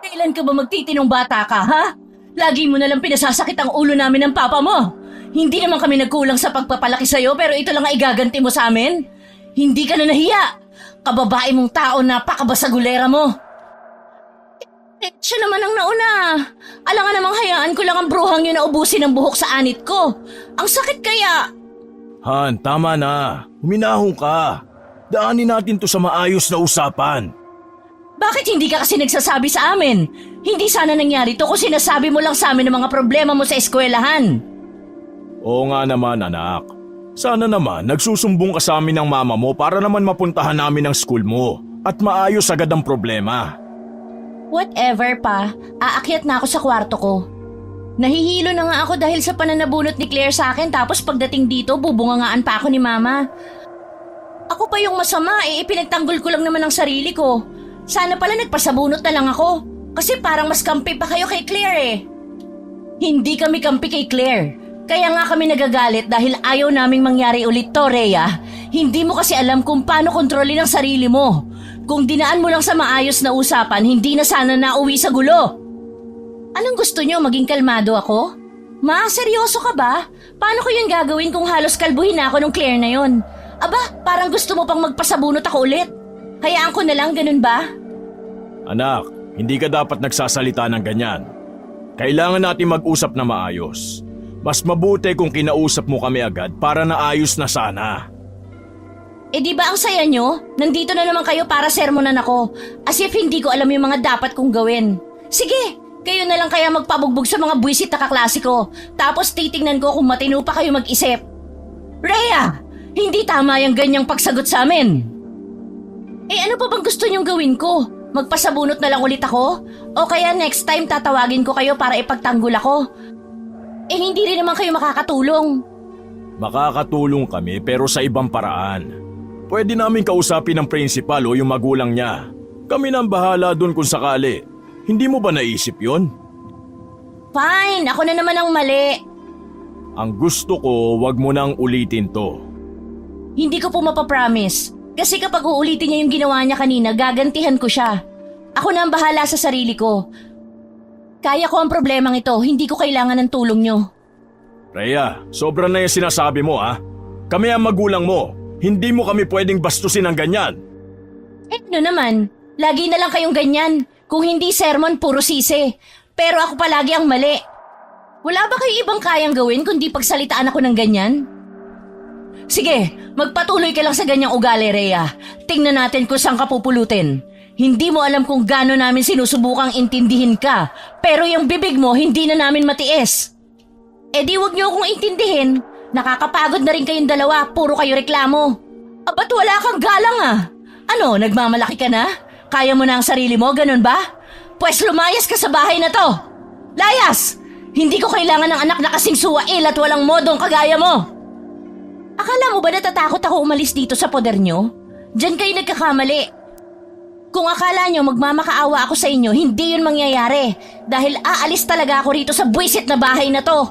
Kailan ka ba magtitinong bata ka, ha? Lagi mo nalang pinasasakit ang ulo namin ng papa mo. Hindi naman kami nagkulang sa pagpapalaki sa'yo pero ito lang ang igaganti mo sa amin. Hindi ka na nahiya. Kababae mong tao, napakabasagulera mo. Siya naman ang nauna. Alangan namang hayaan ko lang ang bruhang yun na ubusin ang buhok sa anit ko. Ang sakit kaya. Han, tama na. Huminahon ka. Daanin natin to sa maayos na usapan. Bakit hindi ka kasi nagsasabi sa amin? Hindi sana nangyari to kung sinasabi mo lang sa amin ang mga problema mo sa eskwelahan. Oo nga naman, anak. Sana naman nagsusumbong ka sa amin ng mama mo para naman mapuntahan namin ang school mo at maayos agad ang problema. Whatever pa, aakyat na ako sa kwarto ko. Nahihilo na nga ako dahil sa pananabunot ni Claire sa akin tapos pagdating dito bubungangaan pa ako ni Mama. Ako pa yung masama ipinagtanggol ko lang naman ang sarili ko. Sana pala nagpasabunot na lang ako kasi parang mas kampi pa kayo kay Claire eh. Hindi kami kampi kay Claire. Kaya nga kami nagagalit dahil ayaw naming mangyari ulit to, Rhea. Hindi mo kasi alam kung paano kontrolin ang sarili mo. Kung dinaan mo lang sa maayos na usapan, hindi na sana nauwi sa gulo. Anong gusto nyo, maging kalmado ako? Ma, seryoso ka ba? Paano ko yun gagawin kung halos kalbuhin na ako nung Claire na yon? Aba, parang gusto mo pang magpasabunot ako ulit. Hayaan ko na lang, ganun ba? Anak, hindi ka dapat nagsasalita ng ganyan. Kailangan natin mag-usap na maayos. Mas mabuti kung kinausap mo kami agad para naayos na sana. Eh di ba ang saya nyo? Nandito na naman kayo para sermonan ako. As if hindi ko alam yung mga dapat kong gawin. Sige, kayo na lang kaya magpabugbog sa mga buwisit na kaklase ko. Tapos titingnan ko kung matino pa kayo mag-isip. Rhea, hindi tama yung ganyang pagsagot sa amin. Eh ano pa bang gusto nyong gawin ko? Magpasabunot na lang ulit ako? O kaya next time tatawagin ko kayo para ipagtanggol ako? Eh hindi rin naman kayo makakatulong. Makakatulong kami pero sa ibang paraan. Pwede namin kausapin ng principal o yung magulang niya. Kami nang bahala dun kung sakali. Hindi mo ba naisip yon? Fine, ako na naman ang mali. Ang gusto ko, wag mo nang ulitin to. Hindi ko po mapapromise. Kasi kapag uulitin niya yung ginawa niya kanina, gagantihan ko siya. Ako na ang bahala sa sarili ko. Kaya ko ang problemang ito, hindi ko kailangan ng tulong niyo. Rhea, sobra na yung sinasabi mo ha. Kami ang magulang mo. Hindi mo kami pwedeng bastusin ng ganyan. Eh ano naman, lagi na lang kayong ganyan. Kung hindi sermon, puro sisi. Pero ako palagi ang mali. Wala ba kayo ibang kayang gawin kundi pagsalitaan ako ng ganyan? Sige, magpatuloy ka lang sa ganyang ugali, Rhea. Tingnan natin kung saan ka pupulutin. Hindi mo alam kung gaano namin sinusubukang intindihin ka. Pero yung bibig mo, hindi na namin matiis. Eh di wag niyo akong intindihin. Nakakapagod na rin kayong dalawa, puro kayo reklamo. Aba't wala kang galang ah. Ano, nagmamalaki ka na? Kaya mo na ang sarili mo, ganun ba? Pues lumayas ka sa bahay na to. Layas! Hindi ko kailangan ng anak na kasing suwail at walang modong kagaya mo. Akala mo ba natatakot ako umalis dito sa poder nyo? Diyan kayo nagkakamali. Kung akala nyo magmamakaawa ako sa inyo, hindi yun mangyayari. Dahil aalis talaga ako rito sa buwisit na bahay na to.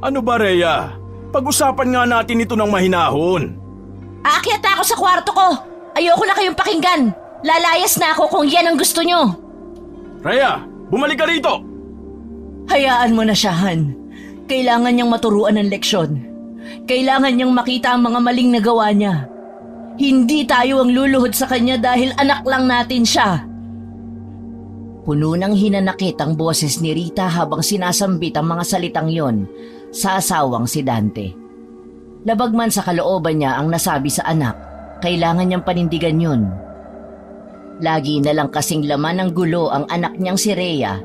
Ano ba, Rhea? Pag-usapan nga natin ito ng mahinahon. Aakyat na ako sa kwarto ko. Ayoko na kayong pakinggan. Lalayas na ako kung yan ang gusto nyo. Rhea, bumalik ka rito! Hayaan mo na siya, Han. Kailangan niyang maturuan ng leksyon. Kailangan niyang makita ang mga maling nagawa niya. Hindi tayo ang luluhod sa kanya dahil anak lang natin siya. Puno ng hinanakit ang boses ni Rita habang sinasambit ang mga salitang yon sa asawang si Dante. Labag man sa kalooban niya ang nasabi sa anak, kailangan niyang panindigan yun. Lagi na lang kasing laman ng gulo ang anak niyang si Rhea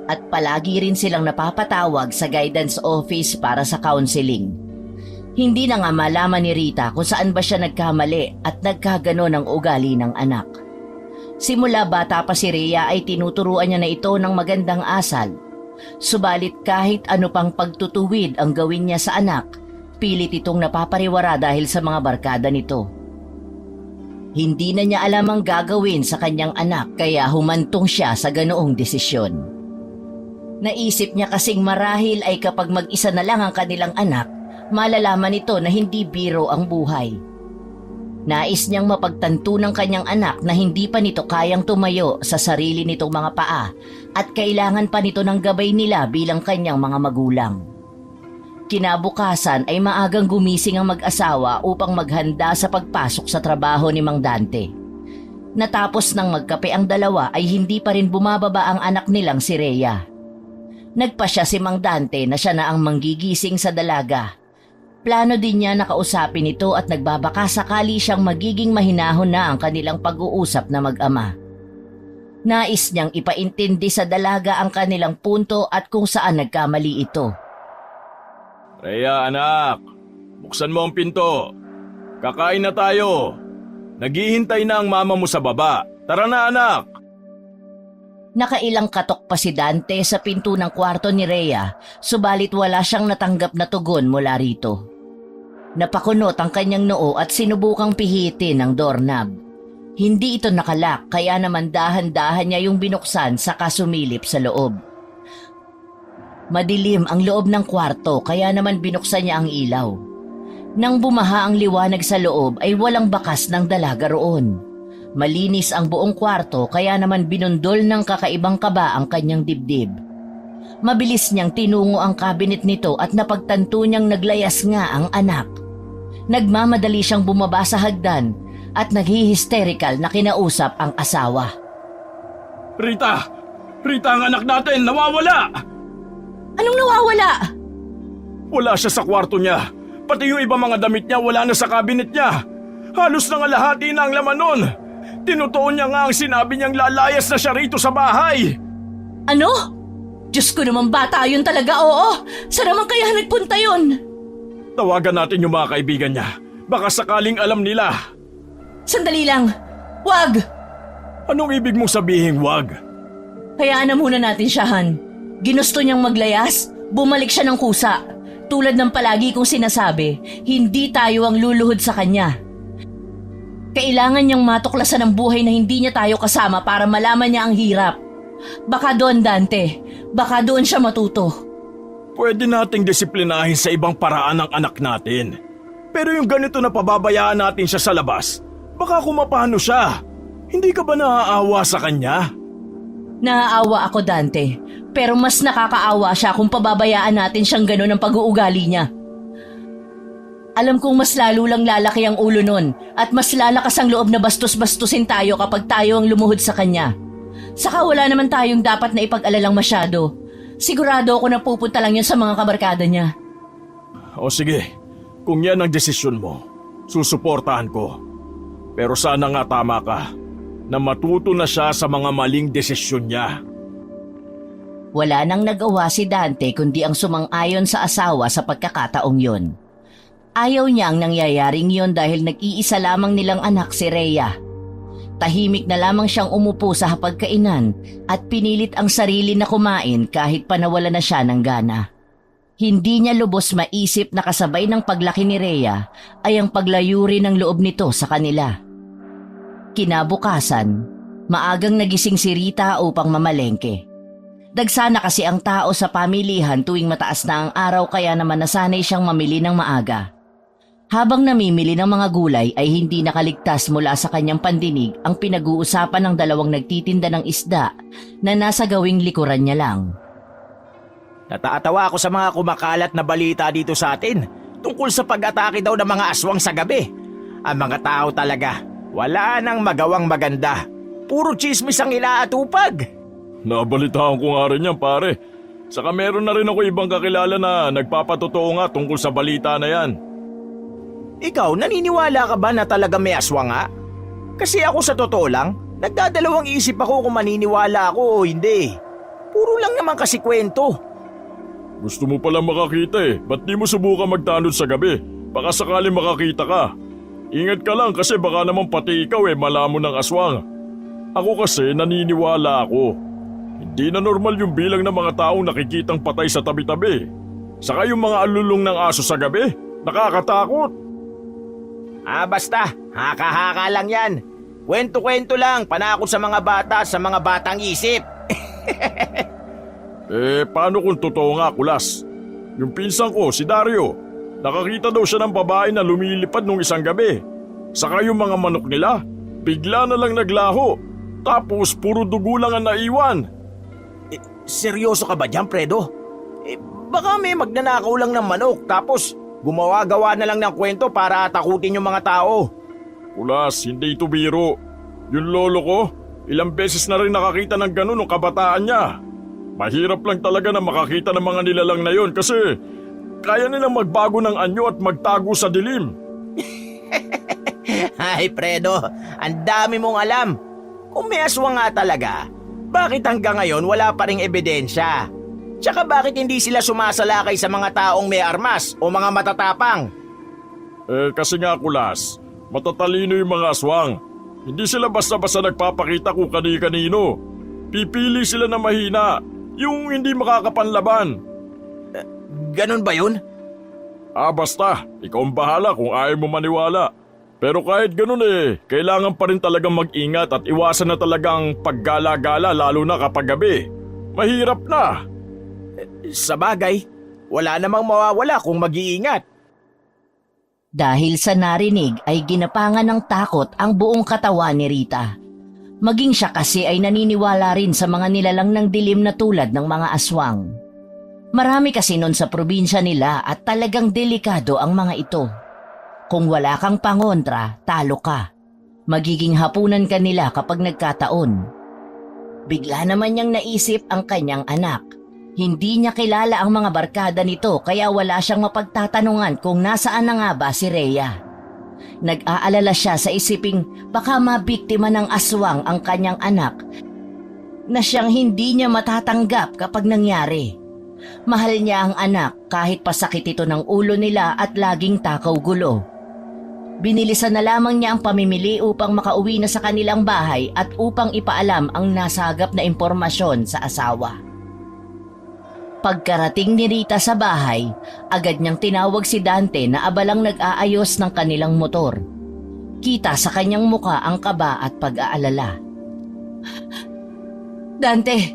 at palagi rin silang napapatawag sa guidance office para sa counseling. Hindi na nga malaman ni Rita kung saan ba siya nagkamali at nagkagano ng ugali ng anak. Simula bata pa si Rhea ay tinuturuan niya na ito ng magandang asal. Subalit kahit ano pang pagtutuwid ang gawin niya sa anak, pilit itong napapariwara dahil sa mga barkada nito. Hindi na niya alam ang gagawin sa kanyang anak kaya humantong siya sa ganoong desisyon. Naisip niya kasing marahil ay kapag mag-isa na lang ang kanilang anak, malalaman nito na hindi biro ang buhay. Nais niyang mapagtanto ng kanyang anak na hindi pa nito kayang tumayo sa sarili nitong mga paa at kailangan pa nito ng gabay nila bilang kanyang mga magulang. Kinabukasan ay maagang gumising ang mag-asawa upang maghanda sa pagpasok sa trabaho ni Mang Dante. Natapos ng magkape ang dalawa ay hindi pa rin bumababa ang anak nilang si Rhea. Nagpasya si Mang Dante na siya na ang manggigising sa dalaga. Plano din niya na kausapin ito at nagbabaka sakali siyang magiging mahinahon na ang kanilang pag-uusap na mag-ama. Nais niyang ipaintindi sa dalaga ang kanilang punto at kung saan nagkamali ito. Rhea, anak, buksan mo ang pinto. Kakain na tayo. Naghihintay na ang mama mo sa baba. Tara na, anak. Nakailang katok pa si Dante sa pinto ng kwarto ni Rhea, subalit wala siyang natanggap na tugon mula rito. Napakunot ang kanyang noo at sinubukang pihitin ang doorknob. Hindi ito nakalak kaya naman dahan-dahan niya yung binuksan saka sumilip sa loob. Madilim ang loob ng kwarto kaya naman binuksan niya ang ilaw. Nang bumaha ang liwanag sa loob ay walang bakas ng dalaga roon. Malinis ang buong kwarto kaya naman binundol ng kakaibang kaba ang kanyang dibdib. Mabilis niyang tinungo ang cabinet nito at napagtanto niyang naglayas nga ang anak. Nagmamadali siyang bumaba sa hagdan at naghihisterikal na kinausap ang asawa. Rita! Rita, ang anak natin! Nawawala! Anong nawawala? Wala siya sa kwarto niya. Pati yung ibang mga damit niya wala na sa cabinet niya. Halos nangalahati na ang laman nun. Tinutuon niya nga ang sinabi niyang lalayas na siya rito sa bahay. Ano? Diyos ko naman, bata yun talaga, oo. Saan naman kaya nagpunta yun? Tawagan natin yung mga kaibigan niya. Baka sakaling alam nila. Sandali lang. Wag! Anong ibig mong sabihin wag? Hayaan na muna natin siya, Han. Ginusto niyang maglayas, bumalik siya ng kusa. Tulad ng palagi kong sinasabi, hindi tayo ang luluhod sa kanya. Kailangan niyang matuklasan ang buhay na hindi niya tayo kasama para malaman niya ang hirap. Baka doon, Dante. Baka doon siya matuto. Pwede nating disiplinahin sa ibang paraan ang anak natin. Pero yung ganito na pababayaan natin siya sa labas, baka kumapano siya. Hindi ka ba naaawa sa kanya? Naaawa ako, Dante. Pero mas nakakaawa siya kung pababayaan natin siyang gano'n ang pag-uugali niya. Alam kong mas lalo lang lalaki ang ulo nun at mas lalakas ang loob na bastos-bastusin tayo kapag tayo ang lumuhod sa kanya. Saka wala naman tayong dapat na ipag-alalang masyado. Sigurado ako na pupunta lang yun sa mga kabarkada niya. O sige, kung yan ang desisyon mo, susuportahan ko. Pero sana nga tama ka, na matuto na siya sa mga maling desisyon niya. Wala nang nagawa si Dante kundi ang sumang-ayon sa asawa sa pagkakataong yun. Ayaw niya ang nangyayaring yun dahil nag-iisa lamang nilang anak si Rhea. Tahimik na lamang siyang umupo sa hapagkainan at pinilit ang sarili na kumain kahit panawala na siya ng gana. Hindi niya lubos maisip na kasabay ng paglaki ni Rhea ay ang paglayo rin ng loob nito sa kanila. Kinabukasan, maagang nagising si Rita upang mamalengke. Dagsana kasi ang tao sa pamilihan tuwing mataas na ang araw kaya naman nasanay siyang mamili ng maaga. Habang namimili ng mga gulay ay hindi nakaligtas mula sa kanyang pandinig ang pinag-uusapan ng dalawang nagtitinda ng isda na nasa gawing likuran niya lang. Natatawa ako sa mga kumakalat na balita dito sa atin tungkol sa pag-atake daw ng mga aswang sa gabi. Ang mga tao talaga, wala nang magawang maganda. Puro chismis ang ilaatupag. Nabalitaan ko nga rin yan, pare. Saka meron na rin ako ibang kakilala na nagpapatotoo nga tungkol sa balita na yan. Ikaw, naniniwala ka ba na talaga may aswang nga? Kasi ako sa totoo lang, nagdadalawang isip ako kung maniniwala ako o hindi. Puro lang naman kasi kwento. Gusto mo palang makakita eh. Ba't di mo subukan magtanod sa gabi? Baka sakali makakita ka. Ingat ka lang kasi baka naman pati ikaw malamon ng aswang. Ako kasi naniniwala ako. Hindi na normal yung bilang ng mga taong nakikitang patay sa tabi-tabi. Saka yung mga alulong ng aso sa gabi, nakakatakot. Basta, haka-haka lang yan. Kwento-kwento lang, panakot sa mga bata sa mga batang isip. Paano kung totoo nga, Kulas? Yung pinsan ko, si Dario, nakakita daw siya ng babae na lumilipad nung isang gabi. Saka yung mga manok nila, bigla na lang naglaho. Tapos puro dugo lang ang naiwan. Seryoso ka ba dyan, Fredo? Baka may magnanakaw lang ng manok tapos gumawa-gawa na lang ng kwento para takutin yung mga tao. Kulas, hindi ito biro. Yung lolo ko, ilang beses na rin nakakita ng ganun ng kabataan niya. Mahirap lang talaga na makakita ng mga nilalang na yon kasi kaya nilang magbago ng anyo at magtago sa dilim. Ay, Fredo, ang dami mong alam. Kung may aswang nga talaga, bakit hanggang ngayon wala pa ring ebidensya? Tsaka bakit hindi sila sumasalakay sa mga taong may armas o mga matatapang? Kasi nga Kulas, matatalino yung mga aswang. Hindi sila basta-basta nagpapakita kung kani-kanino. Pipili sila na mahina, yung hindi makakapanlaban. Ganun ba yun? Basta, ikaw ang bahala kung ayaw mo maniwala. Pero kahit ganun kailangan pa rin talagang mag-ingat at iwasan na talagang paggala-gala lalo na kapag gabi. Mahirap na. Sa bagay, wala namang mawawala kung mag-iingat. Dahil sa narinig ay ginapangan ng takot ang buong katawan ni Rita. Maging siya kasi ay naniniwala rin sa mga nilalang ng dilim na tulad ng mga aswang. Marami kasi nun sa probinsya nila at talagang delikado ang mga ito. Kung wala kang pangontra, talo ka. Magiging hapunan ka nila kapag nagkataon. Bigla naman niyang naisip ang kanyang anak. Hindi niya kilala ang mga barkada nito kaya wala siyang mapagtatanungan kung nasaan na nga ba si Rhea. Nag-aalala siya sa isiping baka mabiktima ng aswang ang kanyang anak na siyang hindi niya matatanggap kapag nangyari. Mahal niya ang anak kahit pasakit ito ng ulo nila at laging takaw gulo. Binilisan na lamang niya ang pamimili upang makauwi na sa kanilang bahay at upang ipaalam ang nasagap na impormasyon sa asawa. Pagkarating ni Rita sa bahay, agad niyang tinawag si Dante na abalang nag-aayos ng kanilang motor. Kita sa kanyang muka ang kaba at pag-aalala. Dante,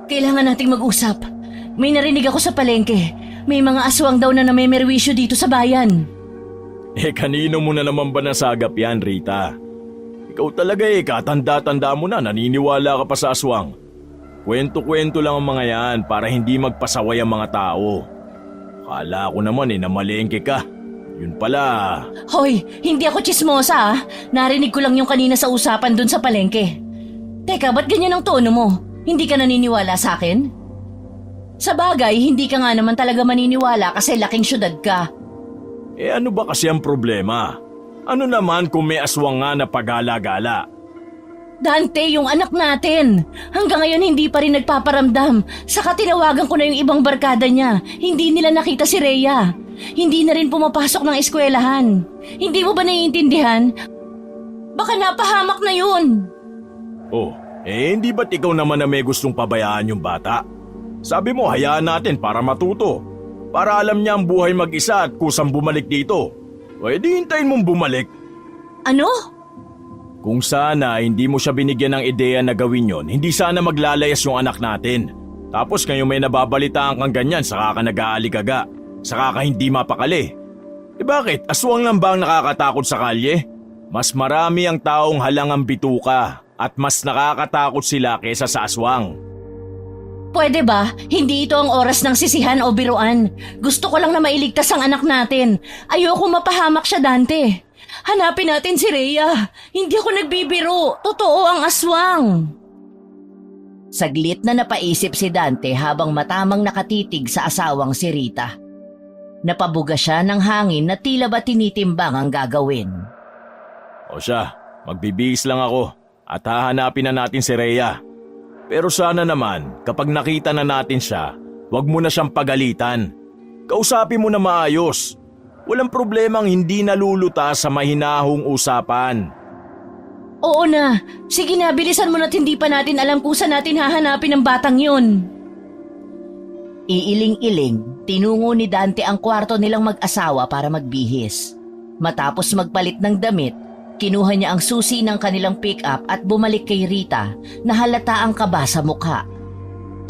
kailangan nating mag-usap. May narinig ako sa palengke. May mga aswang daw na namemerwisyo dito sa bayan. Kanino mo na naman ba nasagap yan, Rita? Ikaw talaga katanda-tanda mo na naniniwala ka pa sa aswang. Kwento-kwento lang ang mga yan para hindi magpasaway ang mga tao. Kala ko naman namalengke ka. Yun pala. Hoy, hindi ako tsismosa Narinig ko lang yung kanina sa usapan dun sa palengke. Teka, ba't ganyan ang tono mo? Hindi ka naniniwala sa akin? Sa bagay, hindi ka nga naman talaga maniniwala kasi laking syudad ka. Ano ba kasi ang problema? Ano naman kung may aswang nga na pagala-gala? Dante, yung anak natin. Hanggang ngayon hindi pa rin nagpaparamdam. Saka tinawagan ko na yung ibang barkada niya. Hindi nila nakita si Rhea. Hindi na rin pumapasok ng eskwelahan. Hindi mo ba naiintindihan? Baka napahamak na yun. Hindi ba't ikaw naman na may gustong pabayaan yung bata? Sabi mo hayaan natin para matuto. Para alam niya ang buhay mag-isa at kusang bumalik dito. Di hintayin mong bumalik. Ano? Kung sana hindi mo siya binigyan ng ideya na gawin yon, hindi sana maglalayas yung anak natin. Tapos ngayon may nababalitaan kang ganyan, saka ka nag-aalikaga. Saka ka hindi mapakali. Bakit? Aswang lang ba ang nakakatakot sa kalye? Mas marami ang taong halangang bituka at mas nakakatakot sila kesa sa aswang. Pwede ba? Hindi ito ang oras ng sisihan o biruan. Gusto ko lang na mailigtas ang anak natin. Ayoko mapahamak siya, Dante. Hanapin natin si Rhea. Hindi ako nagbibiro. Totoo ang aswang. Saglit na napaisip si Dante habang matamang nakatitig sa asawang si Rita. Napabuga siya ng hangin na tila ba tinitimbang ang gagawin. O siya, magbibihis lang ako at hahanapin na natin si Rhea. Pero sana naman, kapag nakita na natin siya, huwag mo na siyang pagalitan. Kausapin mo na maayos. Walang problemang hindi naluluta sa mahinahong usapan. Oo na. Sige na, bilisan mo na't hindi pa natin alam kung saan natin hahanapin ang batang yun. Iiling-iling, tinungo ni Dante ang kwarto nilang mag-asawa para magbihis. Matapos magpalit ng damit, kinuha niya ang susi ng kanilang pick-up at bumalik kay Rita na halata ang kaba sa mukha.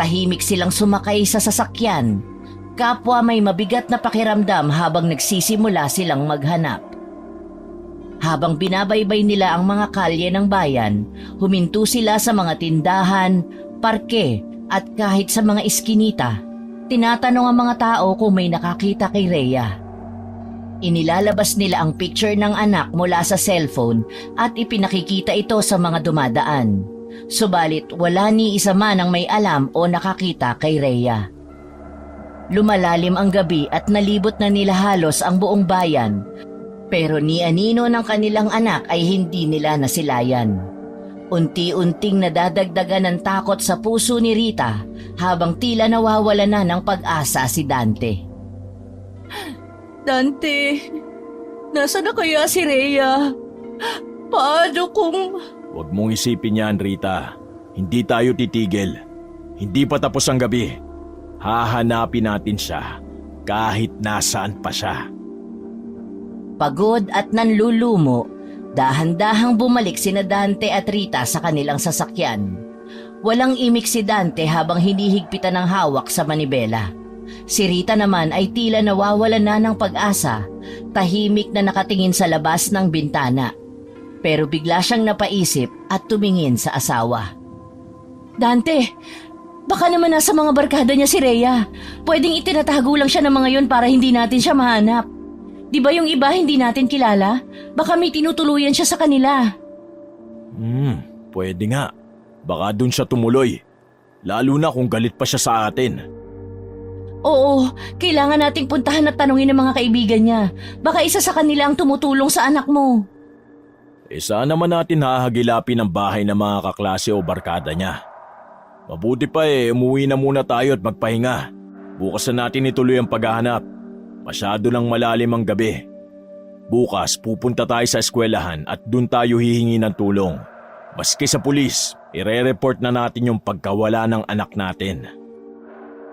Tahimik silang sumakay sa sasakyan. Kapwa may mabigat na pakiramdam habang nagsisimula silang maghanap. Habang binabaybay nila ang mga kalye ng bayan, huminto sila sa mga tindahan, parke at kahit sa mga iskinita. Tinatanong ang mga tao kung may nakakita kay Rhea. Inilalabas nila ang picture ng anak mula sa cellphone at ipinakikita ito sa mga dumadaan. Subalit wala ni isa man ang may alam o nakakita kay Rhea. Lumalalim ang gabi at nalibot na nila halos ang buong bayan. Pero ni anino ng kanilang anak ay hindi nila nasilayan. Unti-unting nadadagdagan ng takot sa puso ni Rita habang tila nawawala na ng pag-asa si Dante. Dante, nasa na kaya si Rhea? Paano kung... Huwag mong isipin yan, Rita. Hindi tayo titigil. Hindi pa tapos ang gabi. Hahanapin natin siya kahit nasaan pa siya. Pagod at nanlulumo, dahan-dahang bumalik sina Dante at Rita sa kanilang sasakyan. Walang imik si Dante habang hinihigpitan ng hawak sa manibela. Si Rita naman ay tila nawawalan na ng pag-asa, tahimik na nakatingin sa labas ng bintana. Pero bigla siyang napaisip at tumingin sa asawa. Dante, baka naman nasa mga barkada niya si Rhea. Pwedeng itinatago lang siya ng mga yon para hindi natin siya mahanap. Di ba yung iba hindi natin kilala? Baka may tinutuluyan siya sa kanila. Pwede nga. Baka dun siya tumuloy. Lalo na kung galit pa siya sa atin. Oo, kailangan nating puntahan at tanungin ng mga kaibigan niya. Baka isa sa kanila ang tumutulong sa anak mo. Saan naman natin hahagilapin ang bahay ng mga kaklase o barkada niya? Mabuti pa umuwi na muna tayo at magpahinga. Bukas na natin ituloy ang paghahanap. Masyado lang malalim ang gabi. Bukas pupunta tayo sa eskwelahan at dun tayo hihingi ng tulong. Maski sa pulis, ire-report na natin yung pagkawala ng anak natin.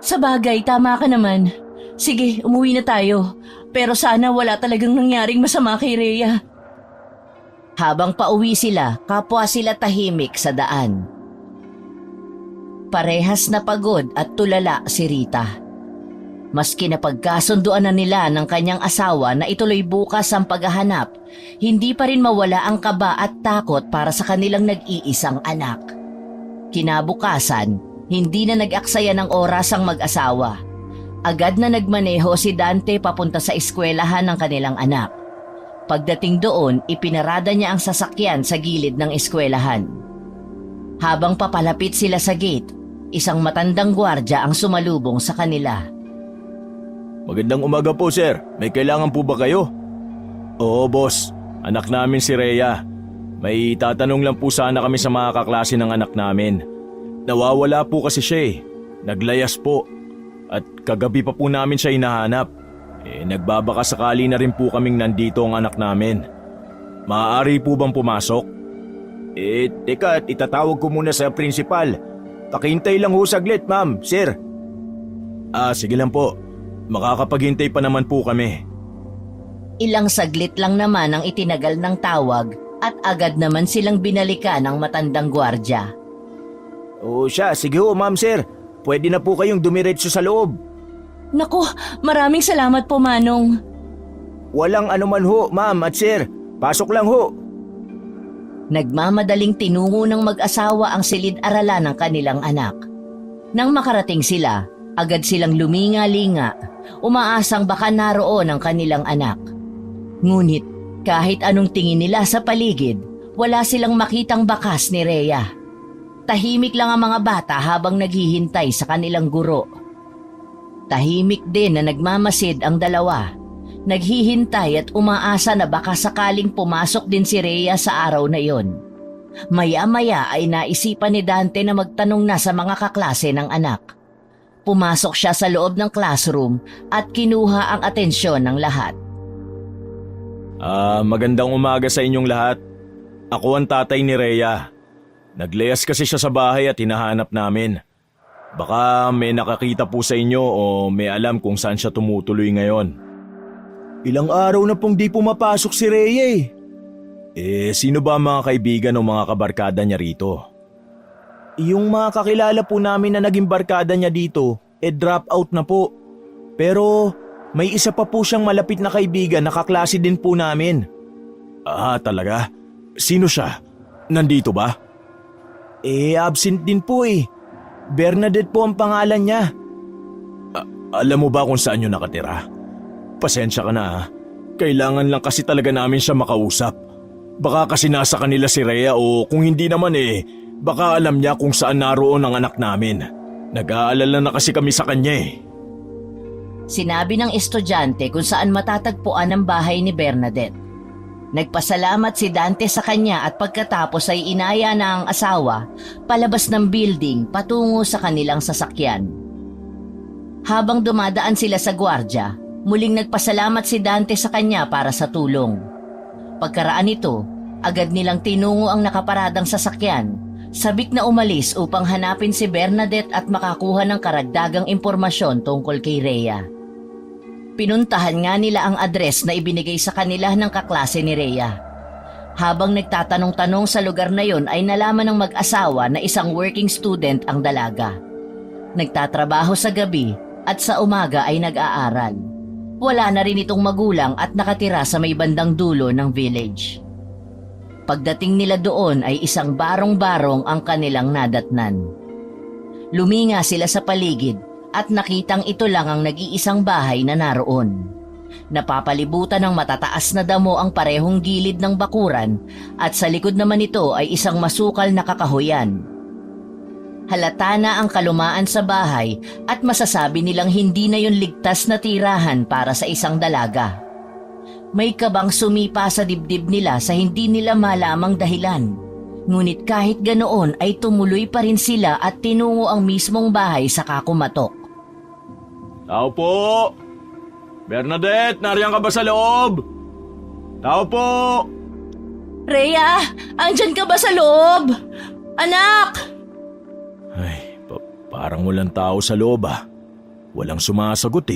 Sa bagay, tama ka naman. Sige, umuwi na tayo. Pero sana wala talagang nangyaring masama kay Rhea. Habang pauwi sila, kapwa sila tahimik sa daan. Parehas na pagod at tulala si Rita. Maski napagkasunduan na nila ng kanyang asawa na ituloy bukas ang paghahanap, hindi pa rin mawala ang kaba at takot para sa kanilang nag-iisang anak. Kinabukasan, hindi na nag-aksaya ng oras ang mag-asawa. Agad na nagmaneho si Dante papunta sa eskwelahan ng kanilang anak. Pagdating doon, ipinarada niya ang sasakyan sa gilid ng eskwelahan. Habang papalapit sila sa gate, isang matandang gwardya ang sumalubong sa kanila. Magandang umaga po, sir. May kailangan po ba kayo? Oo, boss. Anak namin si Rhea. May tatanong lang po sana kami sa mga kaklase ng anak namin. Nawawala po kasi siya. Naglayas po. At kagabi pa po namin siya hinahanap. Nagbabaka sakali na rin po kaming nandito ang anak namin. Maaari po bang pumasok? Teka, itatawag ko muna sa principal. Pakihintay lang ho saglit, ma'am, sir. Sige lang po. Makakapaghintay pa naman po kami. Ilang saglit lang naman ang itinagal ng tawag at agad naman silang binalikan ng matandang gwardya. Sige ho, ma'am, sir. Pwede na po kayong dumiretso sa loob. Naku, maraming salamat po, Manong. Walang anuman ho, ma'am at sir. Pasok lang ho. Nagmamadaling tinungo ng mag-asawa ang silid-aralan ng kanilang anak. Nang makarating sila, agad silang luminga-linga, umaasang baka naroon ang kanilang anak. Ngunit kahit anong tingin nila sa paligid, wala silang makitang bakas ni Rhea. Tahimik lang ang mga bata habang naghihintay sa kanilang guro. Tahimik din na nagmamasid ang dalawa. Naghihintay at umaasa na baka sakaling pumasok din si Rhea sa araw na iyon. Maya-maya ay naisipan ni Dante na magtanong na sa mga kaklase ng anak. Pumasok siya sa loob ng classroom at kinuha ang atensyon ng lahat. Magandang umaga sa inyong lahat. Ako ang tatay ni Rhea. Naglayas kasi siya sa bahay at hinahanap namin. Baka may nakakita po sa inyo o may alam kung saan siya tumutuloy ngayon. Ilang araw na pong di pumapasok si Rhea Sino ba ang mga kaibigan o mga kabarkada niya rito? Yung mga kakilala po namin na naging barkada niya dito, drop out na po. Pero may isa pa po siyang malapit na kaibigan na kaklase din po namin. Talaga? Sino siya? Nandito ba? Absent din po eh. Bernadette po ang pangalan niya. Alam mo ba kung saan yun nakatira? Pasensya ka na ha. Kailangan lang kasi talaga namin siya makausap. Baka kasi nasa kanila si Rhea o kung hindi naman baka alam niya kung saan naroon ang anak namin. Nag-aalala na kasi kami sa kanya Sinabi ng estudyante kung saan matatagpuan ang bahay ni Bernadette. Nagpasalamat si Dante sa kanya at pagkatapos ay inaya na ang asawa palabas ng building patungo sa kanilang sasakyan. Habang dumadaan sila sa gwardya, muling nagpasalamat si Dante sa kanya para sa tulong. Pagkaraan nito, agad nilang tinungo ang nakaparadang sasakyan, sabik na umalis upang hanapin si Bernadette at makakuha ng karagdagang impormasyon tungkol kay Rhea. Pinuntahan nga nila ang address na ibinigay sa kanila ng kaklase ni Rhea. Habang nagtatanong-tanong sa lugar na yon ay nalaman ng mag-asawa na isang working student ang dalaga. Nagtatrabaho sa gabi at sa umaga ay nag-aaral. Wala na rin itong magulang at nakatira sa may bandang dulo ng village. Pagdating nila doon ay isang barong-barong ang kanilang nadatnan. Luminga sila sa paligid at nakitang ito lang ang nag-iisang bahay na naroon. Napapalibutan ng matataas na damo ang parehong gilid ng bakuran at sa likod naman ito ay isang masukal na kakahuyan. Halata na ang kalumaan sa bahay at masasabi nilang hindi na yun ligtas na tirahan para sa isang dalaga. May kabang sumipa sa dibdib nila sa hindi nila malamang dahilan. Ngunit kahit ganoon ay tumuloy pa rin sila at tinungo ang mismong bahay sa kakumatok. Tao po! Bernadette, nariyan ka ba sa loob? Tao po! Rhea, andyan ka ba sa loob? Anak! Ay, parang walang tao sa loob Walang sumasagot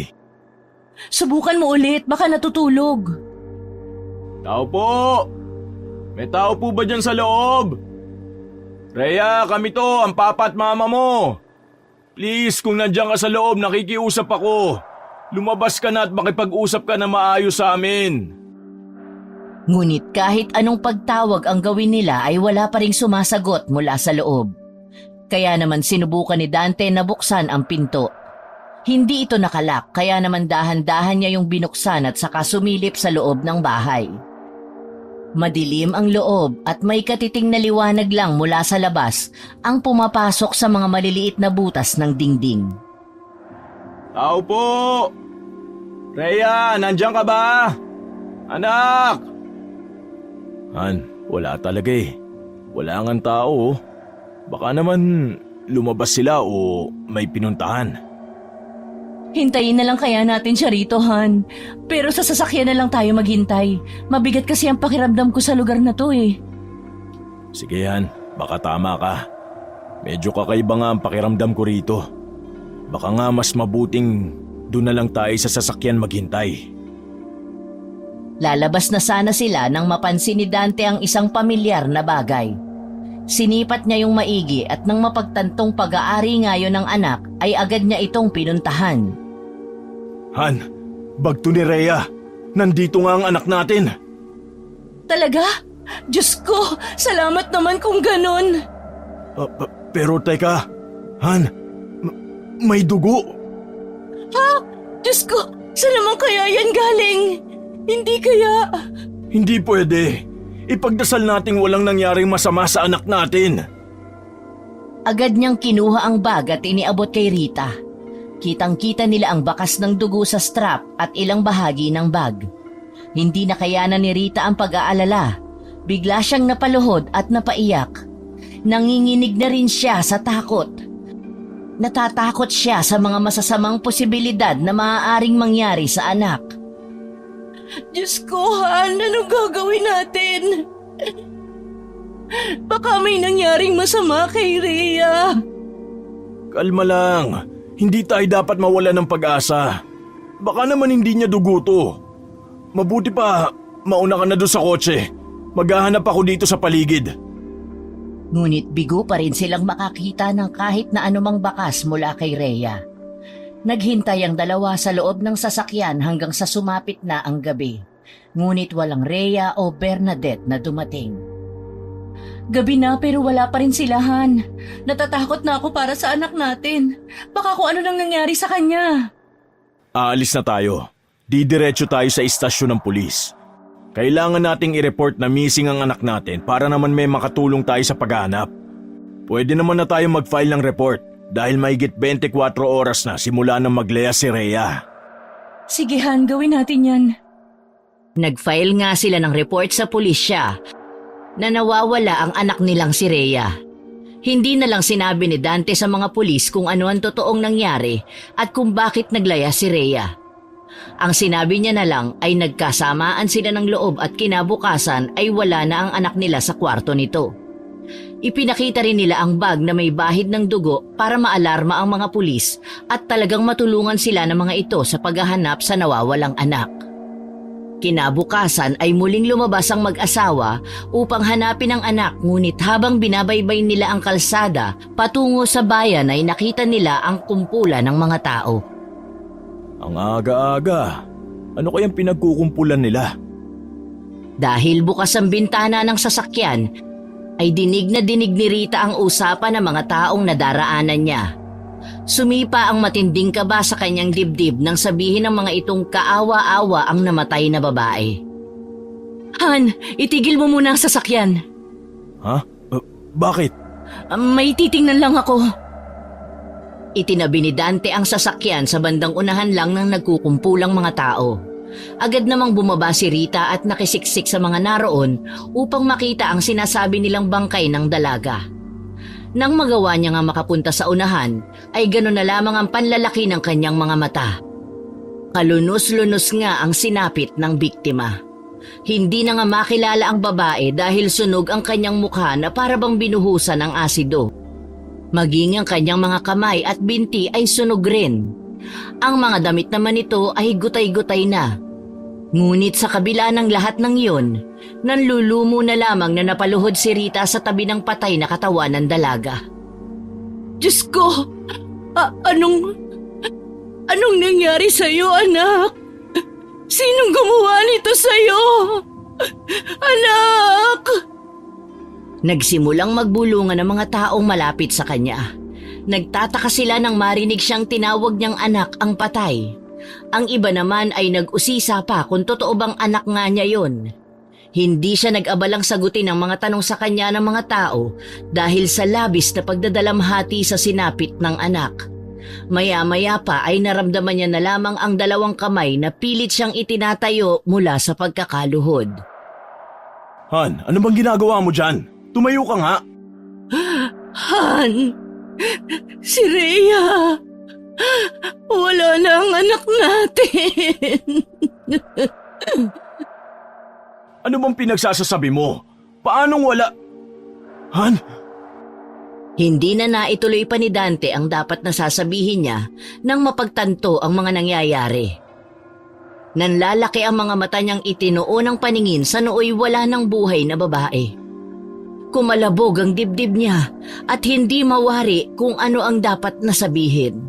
Subukan mo ulit, baka natutulog. Tao po! May tao po ba dyan sa loob? Rhea, kami to, ang papa at mama mo. Please, kung nandiyan ka sa loob, nakikiusap ako. Lumabas ka na at makipag-usap ka na maayos sa amin. Ngunit kahit anong pagtawag ang gawin nila ay wala pa ring sumasagot mula sa loob. Kaya naman sinubukan ni Dante na buksan ang pinto. Hindi ito nakalak kaya naman dahan-dahan niya yung binuksan at saka sumilip sa loob ng bahay. Madilim ang loob at may katiting na liwanag lang mula sa labas ang pumapasok sa mga maliliit na butas ng dingding. Tao po! Rhea, nandiyan ka ba? Anak! Han, wala talaga Wala ngang tao Baka naman lumabas sila o may pinuntahan. Hintayin na lang kaya natin siya rito, Han. Pero sa sasakyan na lang tayo maghintay. Mabigat kasi ang pakiramdam ko sa lugar na to Sige Han, baka tama ka. Medyo kakaiba nga ang pakiramdam ko rito. Baka nga mas mabuting doon na lang tayo sa sasakyan maghintay. Lalabas na sana sila nang mapansin ni Dante ang isang pamilyar na bagay. Sinipat niya yung maigi at nang mapagtantong pag-aari ngayon ng anak ay agad niya itong pinuntahan. Han, bagto ni Rhea. Nandito nga ang anak natin. Talaga? Diyos ko, salamat naman kung ganun. Pero teka, Han, may dugo. Ha? Diyos ko, saan naman kaya yan galing? Hindi kaya... Hindi pwede. Ipagdasal nating walang nangyaring masama sa anak natin. Agad niyang kinuha ang bag at iniabot kay Rita. Kitang-kita nila ang bakas ng dugo sa strap at ilang bahagi ng bag. Hindi na kayanan ni Rita ang pag-aalala. Bigla siyang napaluhod at napaiyak. Nanginginig na rin siya sa takot. Natatakot siya sa mga masasamang posibilidad na maaaring mangyari sa anak. Diyos ko, Han, anong gagawin natin? Baka may nangyaring masama kay Rhea. Kalma lang. Hindi tayo dapat mawala ng pag-asa. Baka naman hindi niya dugo to. Mabuti pa, mauna ka na doon sa kotse. Maghahanap ako dito sa paligid. Ngunit bigo pa rin silang makakita ng kahit na anumang bakas mula kay Rhea. Naghintay ang dalawa sa loob ng sasakyan hanggang sa sumapit na ang gabi. Ngunit walang Rhea o Bernadette na dumating. Gabi na pero wala pa rin sila, Han. Natatakot na ako para sa anak natin. Baka kung ano nang nangyari sa kanya. Aalis na tayo. Didiretso tayo sa istasyon ng pulis. Kailangan nating i-report na missing ang anak natin para naman may makatulong tayo sa paghahanap. Pwede naman na tayo mag-file ng report dahil mahigit 24 oras na simula nang magleya si Rhea. Sige, Han, gawin natin yan. Nag-file nga sila ng report sa pulisya na nawawala ang anak nilang si Rhea. Hindi na lang sinabi ni Dante sa mga pulis kung ano ang totoong nangyari at kung bakit naglaya si Rhea. Ang sinabi niya na lang ay nagkasamaan sila ng loob at kinabukasan ay wala na ang anak nila sa kwarto nito. Ipinakita rin nila ang bag na may bahid ng dugo para maalarma ang mga pulis at talagang matulungan sila ng mga ito sa paghahanap sa nawawalang anak. Kinabukasan ay muling lumabas ang mag-asawa upang hanapin ang anak, ngunit habang binabaybay nila ang kalsada patungo sa bayan ay nakita nila ang kumpulan ng mga tao. Ang aga-aga. Ano kayang pinagkukumpulan nila? Dahil bukas ang bintana ng sasakyan, ay dinig na dinig ni Rita ang usapan ng mga taong nadaraanan niya. Sumipa ang matinding kaba sa kanyang dibdib nang sabihin ng mga itong kaawa-awa ang namatay na babae. Han, itigil mo muna ang sasakyan. Ha? Bakit? May titingnan lang ako. Itinabi ni Dante ang sasakyan sa bandang unahan lang ng nagkukumpulang mga tao. Agad namang bumaba si Rita at nakisiksik sa mga naroon upang makita ang sinasabi nilang bangkay ng dalaga. Nang magawa niya nga makapunta sa unahan, ay gano'n na lamang ang panlalaki ng kanyang mga mata. Kalunos-lunos nga ang sinapit ng biktima. Hindi na nga makilala ang babae dahil sunog ang kanyang mukha na para bang binuhusan ng asido. Maging ang kanyang mga kamay at binti ay sunog rin. Ang mga damit naman nito ay gutay-gutay na. Ngunit sa kabila ng lahat ng iyon, nanlulumo na lamang na napaluhod si Rita sa tabi ng patay na katawan ng dalaga. Diyos ko! Anong nangyari sa'yo, anak? Sinong gumawa nito sa'yo? Anak! Nagsimulang magbulungan ang mga taong malapit sa kanya. Nagtataka sila nang marinig siyang tinawag niyang anak ang patay. Ang iba naman ay nag-usisa pa kung totoo bang anak nga niya yon. Hindi siya nag-abalang sagutin ang mga tanong sa kanya ng mga tao dahil sa labis na pagdadalamhati sa sinapit ng anak. Maya-maya pa ay naramdaman niya na lamang ang dalawang kamay na pilit siyang itinatayo mula sa pagkakaluhod. Han, ano bang ginagawa mo dyan? Tumayo ka nga. Han, si Rhea, wala na ang anak natin. Ano bang pinagsasasabi mo? Paanong wala? Han? Hindi na naituloy pa ni Dante ang dapat nasasabihin niya nang mapagtanto ang mga nangyayari. Nanlalaki ang mga mata niyang itinoo ng paningin sa nooy wala ng buhay na babae. Kumalabog ang dibdib niya at hindi mawari kung ano ang dapat na sabihin.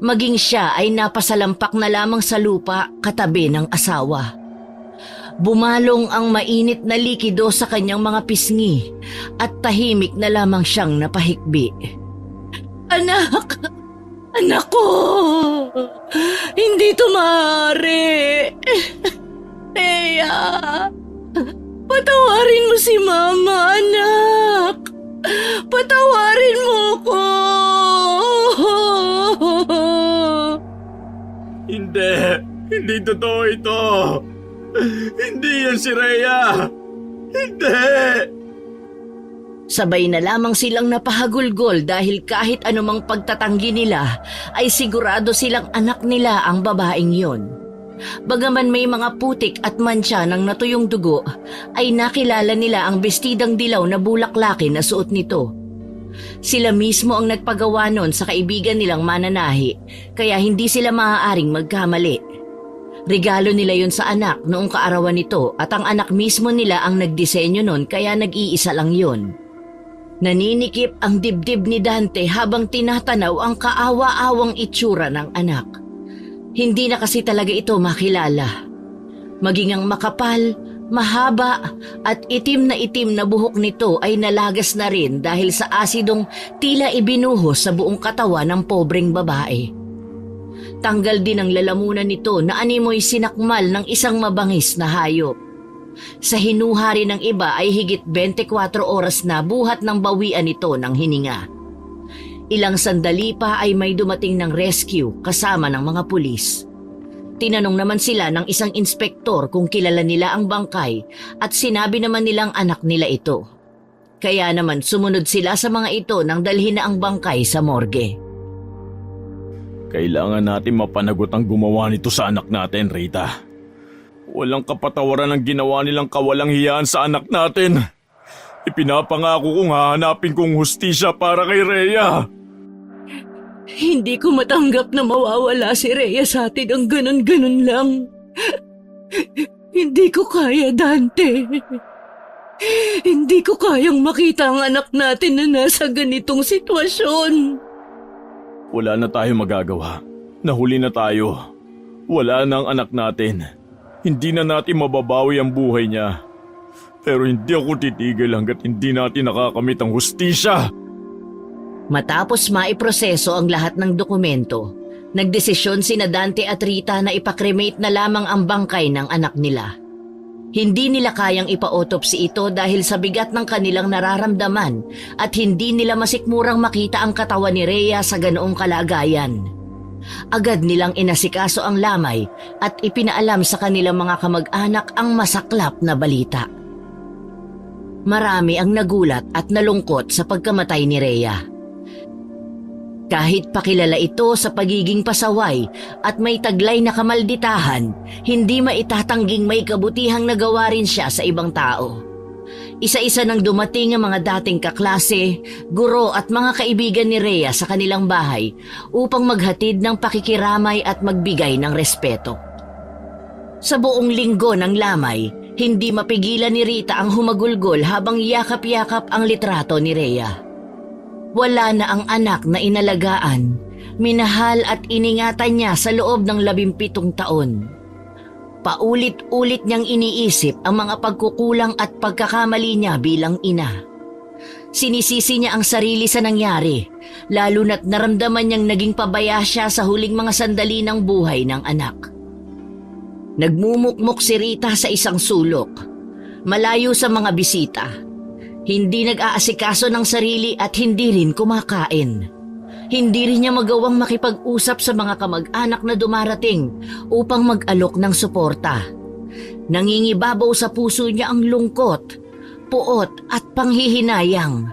Maging siya ay napasalampak na lamang sa lupa katabi ng asawa. Bumalong ang mainit na likido sa kanyang mga pisngi at tahimik na lamang siyang napahikbi. Anak! Anak ko! Hindi tumari! Rhea! Patawarin mo si Mama, anak! Patawarin mo ko! Hindi! Hindi totoo ito! Hindi yan si Rhea! Hindi! Sabay na lamang silang napahagulgol dahil kahit anumang pagtatanggi nila ay sigurado silang anak nila ang babaeng yon. Bagaman may mga putik at mantsa ng natuyong dugo, ay nakilala nila ang bestidang dilaw na bulaklaki na suot nito. Sila mismo ang nagpagawa nun sa kaibigan nilang mananahi, kaya hindi sila maaaring magkamali. Regalo nila yon sa anak noong kaarawan nito at ang anak mismo nila ang nagdisenyo nun kaya nag-iisa lang yon. Naninikip ang dibdib ni Dante habang tinatanaw ang kaawa-awang itsura ng anak. Hindi na kasi talaga ito makilala. Maging ang makapal, mahaba at itim na buhok nito ay nalagas na rin dahil sa asidong tila ibinuhos sa buong katawan ng pobreng babae. Tanggal din ang lalamunan nito na animoy sinakmal ng isang mabangis na hayop. Sa hinuhari ng iba ay higit 24 oras na buhat ng bawian nito ng hininga. Ilang sandali pa ay may dumating ng rescue kasama ng mga pulis. Tinanong naman sila ng isang inspektor kung kilala nila ang bangkay at sinabi naman nilang anak nila ito. Kaya naman sumunod sila sa mga ito nang dalhin na ang bangkay sa morgue. Kailangan natin mapanagot ang gumawa nito sa anak natin, Rita. Walang kapatawaran ang ginawa nilang kawalang hiyaan sa anak natin. Ipinapangako kong hahanapin kong hustisya para kay Rhea. Hindi ko matanggap na mawawala si Rhea sa atin ang ganun-ganun lang. Hindi ko kaya, Dante. Hindi ko kayang makita ang anak natin na nasa ganitong sitwasyon. Wala na tayo magagawa. Nahuli na tayo. Wala na ang anak natin. Hindi na natin mababawi ang buhay niya. Pero hindi ako titigil hanggat hindi natin nakakamit ang hustisya. Matapos maiproseso ang lahat ng dokumento, nagdesisyon sina Dante at Rita na ipakremate na lamang ang bangkay ng anak nila. Hindi nila kayang ipa-autopsy ito dahil sa bigat ng kanilang nararamdaman at hindi nila masikmurang makita ang katawan ni Rhea sa ganoong kalagayan. Agad nilang inasikaso ang lamay at ipinaalam sa kanilang mga kamag-anak ang masaklap na balita. Marami ang nagulat at nalungkot sa pagkamatay ni Rhea. Kahit pakilala ito sa pagiging pasaway at may taglay na kamalditahan, hindi maitatangging may kabutihang nagawa rin siya sa ibang tao. Isa-isa nang dumating ang mga dating kaklase, guro at mga kaibigan ni Rhea sa kanilang bahay upang maghatid ng pakikiramay at magbigay ng respeto. Sa buong linggo ng lamay, hindi mapigilan ni Rita ang humagulgol habang yakap-yakap ang litrato ni Rhea. Wala na ang anak na inalagaan, minahal at iningatan niya sa loob ng 17 taon. Paulit-ulit niyang iniisip ang mga pagkukulang at pagkakamali niya bilang ina. Sinisisi niya ang sarili sa nangyari, lalo na't naramdaman niyang naging pabaya siya sa huling mga sandali ng buhay ng anak. Nagmumukmok si Rita sa isang sulok, malayo sa mga bisita. Hindi nag-aasikaso ng sarili at hindi rin kumakain. Hindi rin niya magawang makipag-usap sa mga kamag-anak na dumarating upang mag-alok ng suporta. Nangingibabaw sa puso niya ang lungkot, puot at panghihinayang.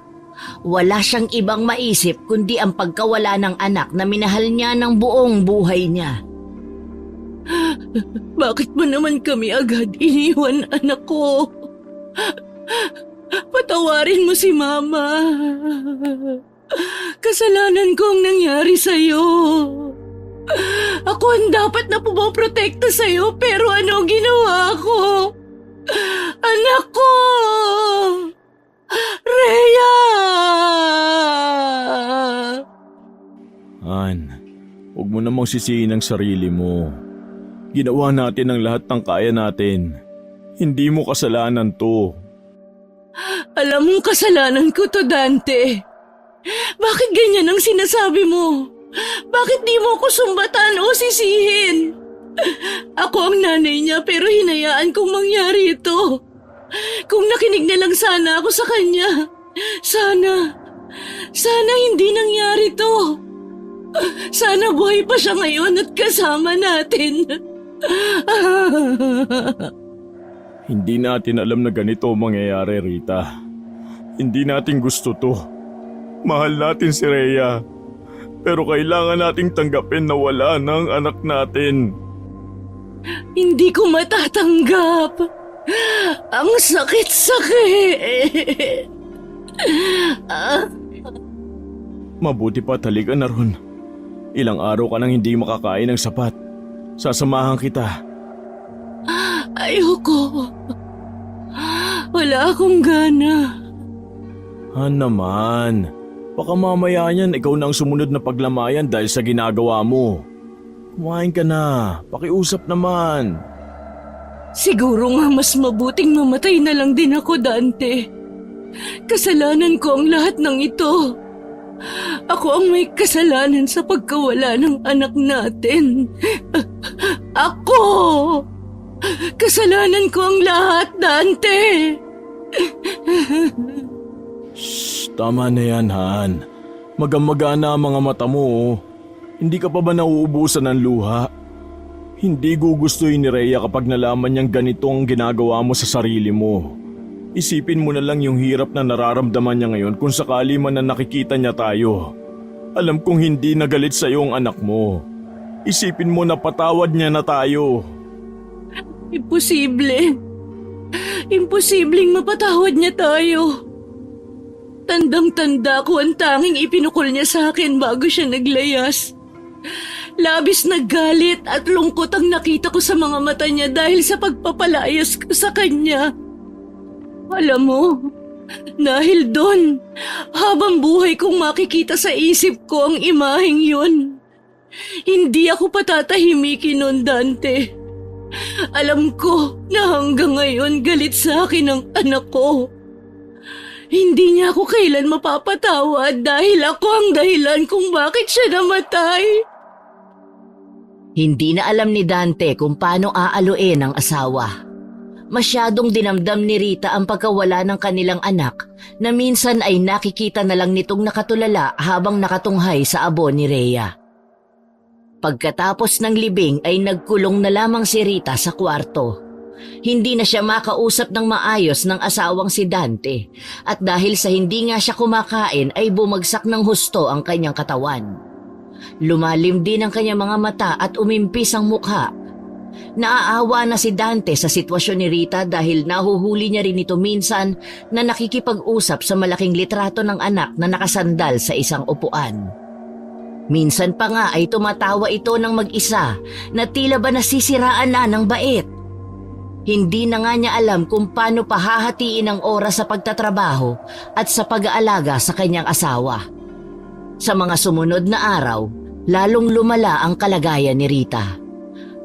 Wala siyang ibang maisip kundi ang pagkawala ng anak na minahal niya ng buong buhay niya. Bakit mo naman kami agad iniwan, anak ko? Patawarin mo si Mama. Kasalanan ko ang nangyari sa'yo. Ako ang dapat na pumoprotekta sa'yo pero ano ginawa ko? Anak ko! Rhea! Han, huwag mo namang sisihin ang sarili mo. Ginawa natin ang lahat ng kaya natin. Hindi mo kasalanan to. Alam mong kasalanan ko to, Dante. Bakit ganyan ang sinasabi mo? Bakit di mo ko sumbatan o sisihin? Ako ang nanay niya pero hinayaan kong mangyari ito. Kung nakinig na lang sana ako sa kanya, sana hindi nangyari to. Sana buhay pa siya ngayon at kasama natin. Hindi natin alam na ganito mangyayari, Rita. Hindi natin gusto to. Mahal natin si Rhea. Pero kailangan nating tanggapin na wala na ang anak natin. Hindi ko matatanggap. Ang sakit-sakit. Mabuti pa halika na ron. Ilang araw ka nang hindi makakain ng sapat. Sasamahan kita. Ayoko. Wala akong gana. Han naman. Baka mamaya niyan ikaw na ang sumunod na paglamayan dahil sa ginagawa mo. Kumain ka na. Pakiusap naman. Siguro nga mas mabuting mamatay na lang din ako, Dante. Kasalanan ko ang lahat ng ito. Ako ang may kasalanan sa pagkawala ng anak natin. Ako! Kasalanan ko ang lahat, Dante! Shh, tama na yan, Han. Magamaga na ang mga mata mo. Oh. Hindi ka pa ba nauubusan ng luha? Hindi gugustuhin ni Rhea kapag nalaman niyang ganito ang ginagawa mo sa sarili mo. Isipin mo na lang yung hirap na nararamdaman niya ngayon kung sakali man na nakikita niya tayo. Alam kong hindi nagalit sa iyo ang anak mo. Isipin mo na patawad niya na tayo. Imposible. Imposibleng mapatawad niya tayo. Tandang-tanda ko ang tanging ipinukol niya sa akin bago siya naglayas. Labis na galit at lungkot ang nakita ko sa mga mata niya dahil sa pagpapalayas ko sa kanya. Alam mo, dahil doon, habang buhay kong makikita sa isip ko ang imaheng yun. Hindi ako patatahimikin nun, Dante. Alam ko na hanggang ngayon galit sa akin ang anak ko. Hindi niya ako kailan mapapatawad dahil ako ang dahilan kung bakit siya namatay. Hindi na alam ni Dante kung paano aaluin ang asawa. Masyadong dinamdam ni Rita ang pagkawala ng kanilang anak na minsan ay nakikita na lang nitong nakatulala habang nakatunghay sa abo ni Rhea. Pagkatapos ng libing ay nagkulong na lamang si Rita sa kwarto. Hindi na siya makausap ng maayos ng asawang si Dante at dahil sa hindi nga siya kumakain ay bumagsak ng husto ang kanyang katawan. Lumalim din ang kanyang mga mata at umimpis ang mukha. Naaawa na si Dante sa sitwasyon ni Rita dahil nahuhuli niya rin ito minsan na nakikipag-usap sa malaking litrato ng anak na nakasandal sa isang upuan. Minsan pa nga ay tumatawa ito ng mag-isa na tila ba nasisiraan na ng bait. Hindi na nga niya alam kung paano pahahatiin ang oras sa pagtatrabaho at sa pag-aalaga sa kanyang asawa. Sa mga sumunod na araw, lalong lumala ang kalagayan ni Rita.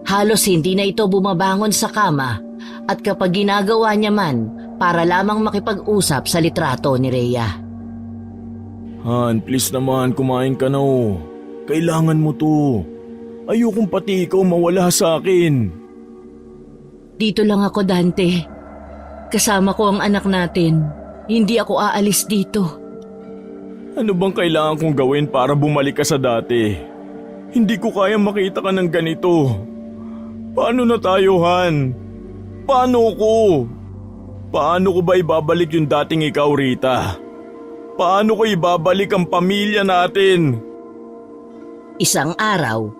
Halos hindi na ito bumabangon sa kama at kapag ginagawa niya man para lamang makipag-usap sa litrato ni Rhea. Han, please naman kumain ka na oh. Kailangan mo to. Ayokong pati ikaw mawala sa akin. Dito lang ako, Dante. Kasama ko ang anak natin. Hindi ako aalis dito. Ano bang kailangan kong gawin para bumalik ka sa dati? Hindi ko kayang makita ka ng ganito. Paano na tayo, Han? Paano ko? Paano ko ba ibabalik yung dating ikaw, Rita? Paano ko ibabalik ang pamilya natin? Isang araw,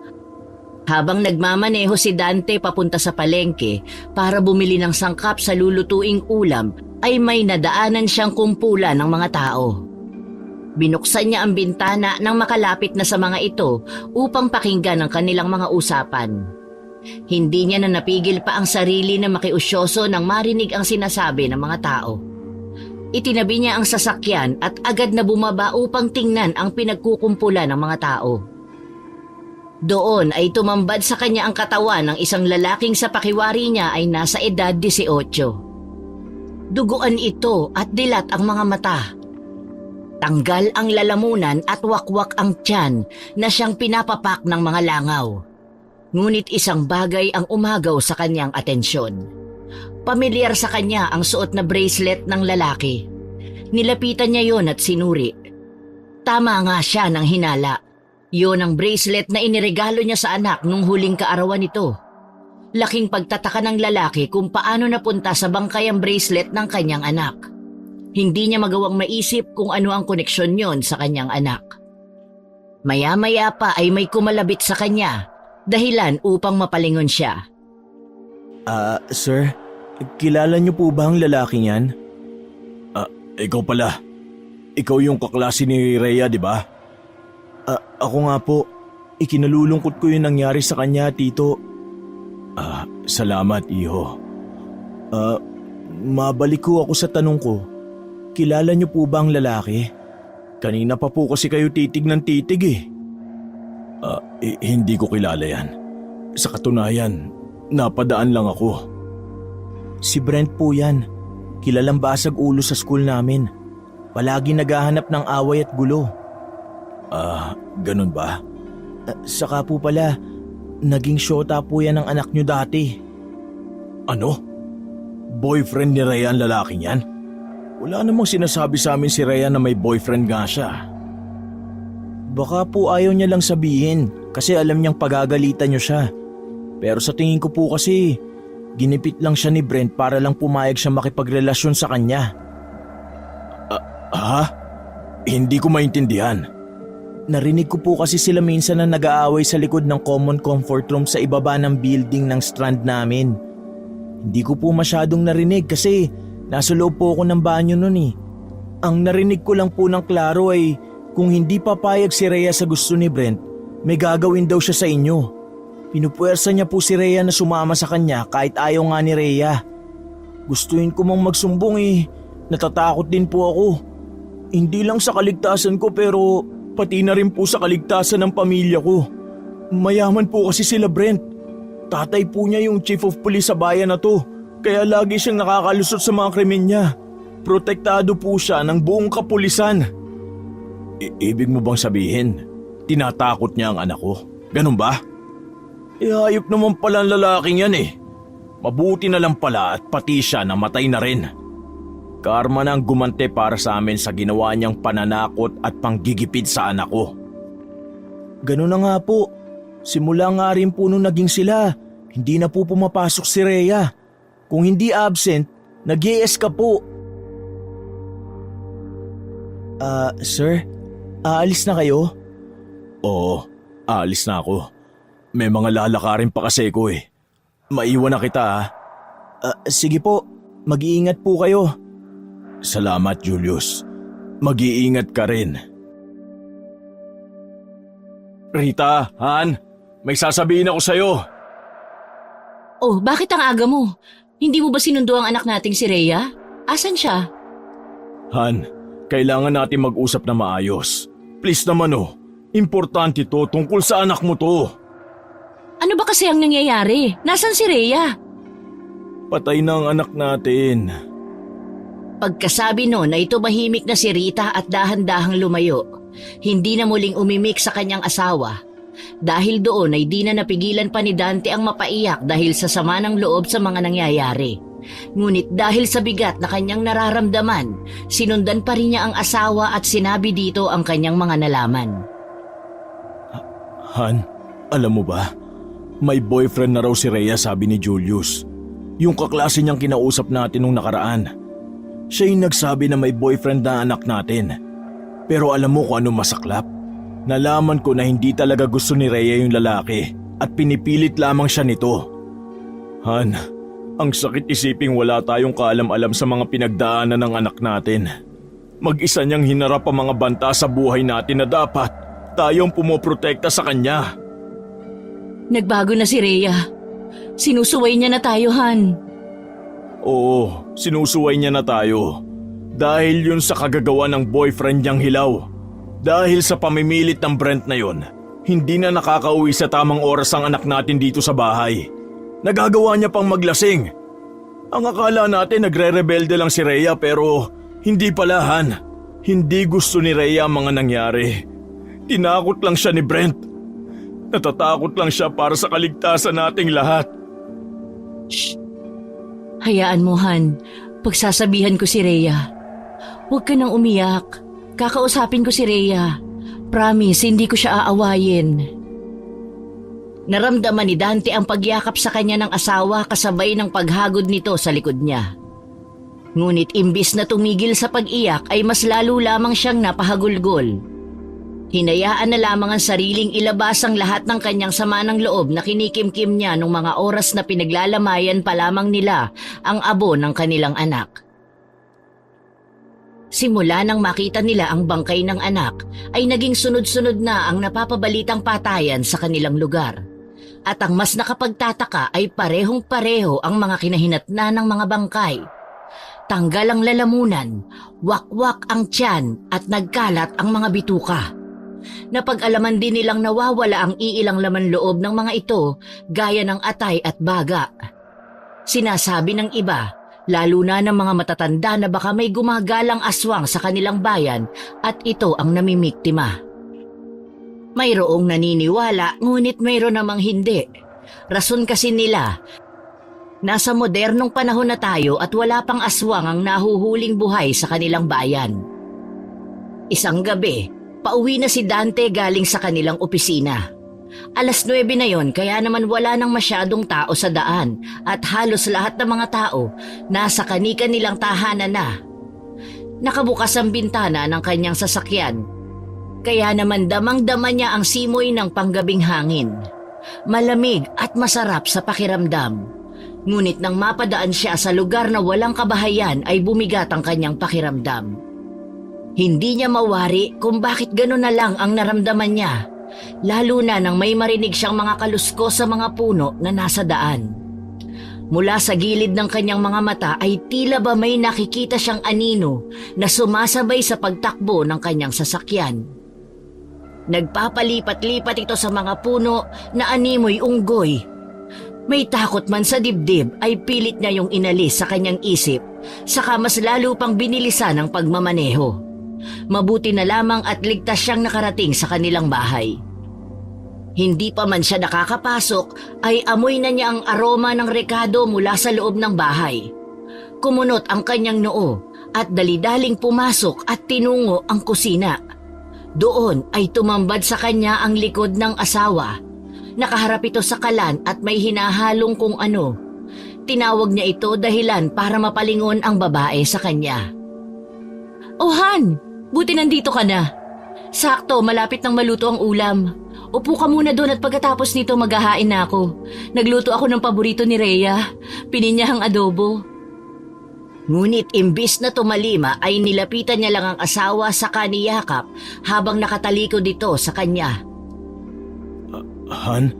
habang nagmamaneho si Dante papunta sa palengke para bumili ng sangkap sa lulutuing ulam, ay may nadaanan siyang kumpulan ng mga tao. Binuksan niya ang bintana nang makalapit na sa mga ito upang pakinggan ang kanilang mga usapan. Hindi niya na napigil pa ang sarili na makiusyoso nang marinig ang sinasabi ng mga tao. Itinabi niya ang sasakyan at agad na bumaba upang tingnan ang pinagkukumpulan ng mga tao. Doon ay tumambad sa kanya ang katawan ng isang lalaking sa pakiwari niya ay nasa edad 18. Duguan ito at dilat ang mga mata. Tanggal ang lalamunan at wakwak ang tiyan na siyang pinapapak ng mga langaw. Ngunit isang bagay ang umagaw sa kanyang atensyon. Pamilyar sa kanya ang suot na bracelet ng lalaki. Nilapitan niya yon at sinuri. Tama nga siya ng hinala. Yon ang bracelet na iniregalo niya sa anak nung huling kaarawan nito. Laking pagtataka ng lalaki kung paano napunta sa bangkay ang bracelet ng kanyang anak. Hindi niya magawang maisip kung ano ang koneksyon yon sa kanyang anak. Maya-maya pa ay may kumalabit sa kanya, dahilan upang mapalingon siya. Sir, kilala niyo po ba ang lalaking yan? Ikaw pala. Ikaw yung kaklase ni Rhea, di ba? Ako nga po. Ikinalulungkot ko yung nangyari sa kanya, tito. Salamat, iho. Mabalik ko ako sa tanong ko. Kilala niyo po ba ang lalaki? Kanina pa po kasi kayo titig ng titig eh. Hindi ko kilala yan. Sa katunayan, napadaan lang ako. Si Brent po yan. Kilalang basag ulo sa school namin. Palagi naghahanap ng away at gulo. Ganun ba? Saka po pala, naging syota po yan ng anak nyo dati. Ano? Boyfriend ni Rhea ang lalaking yan? Wala namang sinasabi sa amin si Rhea na may boyfriend nga siya. Baka po ayaw niya lang sabihin kasi alam niyang pagagalitan niyo siya. Pero sa tingin ko po kasi, ginipit lang siya ni Brent para lang pumayag siya makipagrelasyon sa kanya. Hindi ko maintindihan. Narinig ko po kasi sila minsan na nag-aaway sa likod ng common comfort room sa ibaba ng building ng strand namin. Hindi ko po masyadong narinig kasi nasa loob po ako ng banyo nun eh. Ang narinig ko lang po ng klaro ay kung hindi papayag si Rhea sa gusto ni Brent, may gagawin daw siya sa inyo. Pinupuwersa niya po si Rhea na sumama sa kanya kahit ayaw nga ni Rhea. Gustuin ko mang magsumbong eh, natatakot din po ako. Hindi lang sa kaligtasan ko pero pati na rin po sa kaligtasan ng pamilya ko. Mayaman po kasi sila Brent. Tatay po niya yung chief of police sa bayan na to, kaya lagi siyang nakakalusot sa mga krimen niya. Protektado po siya ng buong kapulisan. Ibig mo bang sabihin, tinatakot niya ang anak ko? Ganun ba? Hayop naman pala ang lalaking yan eh. Mabuti na lang pala at pati siya namatay na rin. Karma na ang gumante para sa amin sa ginawa niyang pananakot at panggigipid sa anak ko. Ganun na nga po. Simula nga rin po nung naging sila, hindi na po pumapasok si Rhea. Kung hindi absent, nag-i-eska po. Sir, aalis na kayo? Oo, aalis na ako. May mga lalakarin pa kasi ko eh. Maiwan na kita. Sige po, mag-iingat po kayo. Salamat Julius, mag-iingat ka rin. Rita, Han, may sasabihin ako sa'yo. Oh, bakit ang aga mo? Hindi mo ba sinundo ang anak nating si Rhea? Asan siya? Han, kailangan natin mag-usap na maayos. Please naman importante to tungkol sa anak mo to. Ano ba kasi ang nangyayari? Nasaan si Rhea? Patay na ang anak natin. Pagkasabi no na ito mahimik na si Rita at dahan-dahang lumayo, hindi na muling umimik sa kanyang asawa. Dahil doon ay di na napigilan pa ni Dante ang mapaiyak dahil sa sama ng loob sa mga nangyayari. Ngunit dahil sa bigat na kanyang nararamdaman, sinundan pa rin niya ang asawa at sinabi dito ang kanyang mga nalaman. Han, alam mo ba? May boyfriend na raw si Rhea, sabi ni Julius. Yung kaklase niyang kinausap natin nung nakaraan. Siya yung nagsabi na may boyfriend na anak natin. Pero alam mo kung ano masaklap? Nalaman ko na hindi talaga gusto ni Rhea yung lalaki at pinipilit lamang siya nito. Han, ang sakit isiping wala tayong kaalam-alam sa mga pinagdaanan ng anak natin. Mag-isa niyang hinarap ang mga banta sa buhay natin na dapat tayong pumoprotekta sa kanya. Nagbago na si Rhea. Sinusuway niya na tayo, Han. Oo, sinusuway niya na tayo. Dahil yun sa kagagawa ng boyfriend niyang hilaw. Dahil sa pamimilit ng Brent na yun, hindi na nakakauwi sa tamang oras ang anak natin dito sa bahay. Nagagawa niya pang maglasing. Ang akala natin nagre-rebelde lang si Rhea pero hindi pala, Han. Hindi gusto ni Rhea ang mga nangyari. Tinakot lang siya ni Brent. Natatakot lang siya para sa kaligtasan nating lahat. Shh! Hayaan mo, Han. Pagsasabihan ko si Rhea. Huwag ka nang umiyak. Kakausapin ko si Rhea. Promise, hindi ko siya aawayin. Naramdaman ni Dante ang pagyakap sa kanya ng asawa kasabay ng paghagod nito sa likod niya. Ngunit imbis na tumigil sa pag-iyak ay mas lalo lamang siyang napahagulgol. Hinayaan na lamang ang sariling ilabas ang lahat ng kanyang sama ng loob na kinikimkim niya nung mga oras na pinaglalamayan pa lamang nila ang abo ng kanilang anak. Simula nang makita nila ang bangkay ng anak ay naging sunod-sunod na ang napapabalitang patayan sa kanilang lugar. At ang mas nakapagtataka ay parehong-pareho ang mga kinahinatnan ng mga bangkay. Tanggal ang lalamunan, wakwak ang tiyan at nagkalat ang mga bituka. Napag-alaman din nilang nawawala ang iilang laman loob ng mga ito gaya ng atay at baga. Sinasabi ng iba Lalo na ng mga matatanda na baka may gumagalang aswang sa kanilang bayan at ito ang namimiktima. Mayroong naniniwala ngunit mayroon namang hindi. Rason kasi nila, nasa modernong panahon na tayo at wala pang aswang ang nahuhuling buhay sa kanilang bayan. Isang gabi, pauwi na si Dante galing sa kanilang opisina. 9:00 na yon kaya naman wala nang masyadong tao sa daan at halos lahat ng mga tao nasa kani-kanilang tahanan na. Nakabukas ang bintana ng kanyang sasakyan. Kaya naman damang-dama niya ang simoy ng panggabing hangin. Malamig at masarap sa pakiramdam. Ngunit nang mapadaan siya sa lugar na walang kabahayan ay bumigat ang kanyang pakiramdam. Hindi niya mawari kung bakit gano'n na lang ang naramdaman niya. Lalo na nang may marinig siyang mga kalusko sa mga puno na nasa daan. Mula sa gilid ng kanyang mga mata ay tila ba may nakikita siyang anino na sumasabay sa pagtakbo ng kanyang sasakyan. Nagpapalipat-lipat ito sa mga puno na animoy unggoy. May takot man sa dibdib ay pilit niya yung inalis sa kanyang isip, saka mas lalo pang binilisan ang pagmamaneho. Mabuti na lamang at ligtas siyang nakarating sa kanilang bahay. Hindi pa man siya nakakapasok ay amoy na niya ang aroma ng rekado mula sa loob ng bahay. Kumunot ang kanyang noo at dali-daling pumasok at tinungo ang kusina. Doon ay tumambad sa kanya ang likod ng asawa. Nakaharap ito sa kalan at may hinahalong kung ano. Tinawag niya ito dahilan para mapalingon ang babae sa kanya. "Oh Han, buti nandito ka na. Sakto, malapit nang maluto ang ulam. Upo ka muna doon at pagkatapos nito maghahain na ako. Nagluto ako ng paborito ni Rhea, pininyahang adobo." Ngunit imbis na tumalima ay nilapitan niya lang ang asawa sa kaniyakap habang nakatalikod dito sa kanya. Han,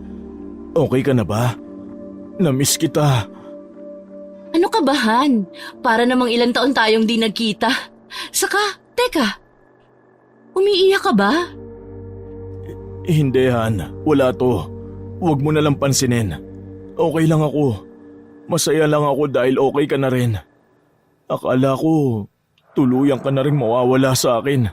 okay ka na ba? Namiss kita. "Ano ka ba, Han? Para namang ilang taon tayong di nagkita. Saka, teka, umiiyak ka ba?" Hindi, Han. Wala to. Huwag mo na lang pansinin. Okay lang ako. Masaya lang ako dahil okay ka na rin. Akala ko, tuluyan ka na rin mawawala sa akin.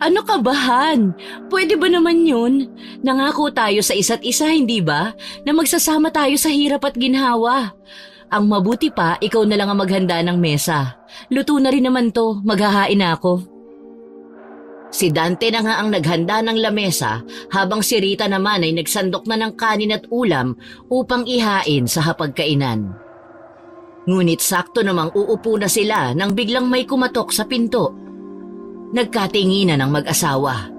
Ano ka ba, Han? Pwede ba naman yun? Nangako tayo sa isa't isa, hindi ba? Na magsasama tayo sa hirap at ginhawa. Ang mabuti pa, ikaw na lang ang maghanda ng mesa. Luto na rin naman to, maghahain na ako. Si Dante na nga ang naghanda ng lamesa habang si Rita naman ay nagsandok na ng kanin at ulam upang ihain sa hapagkainan. Ngunit sakto namang uupo na sila nang biglang may kumatok sa pinto. Nagkatinginan ang mag-asawa.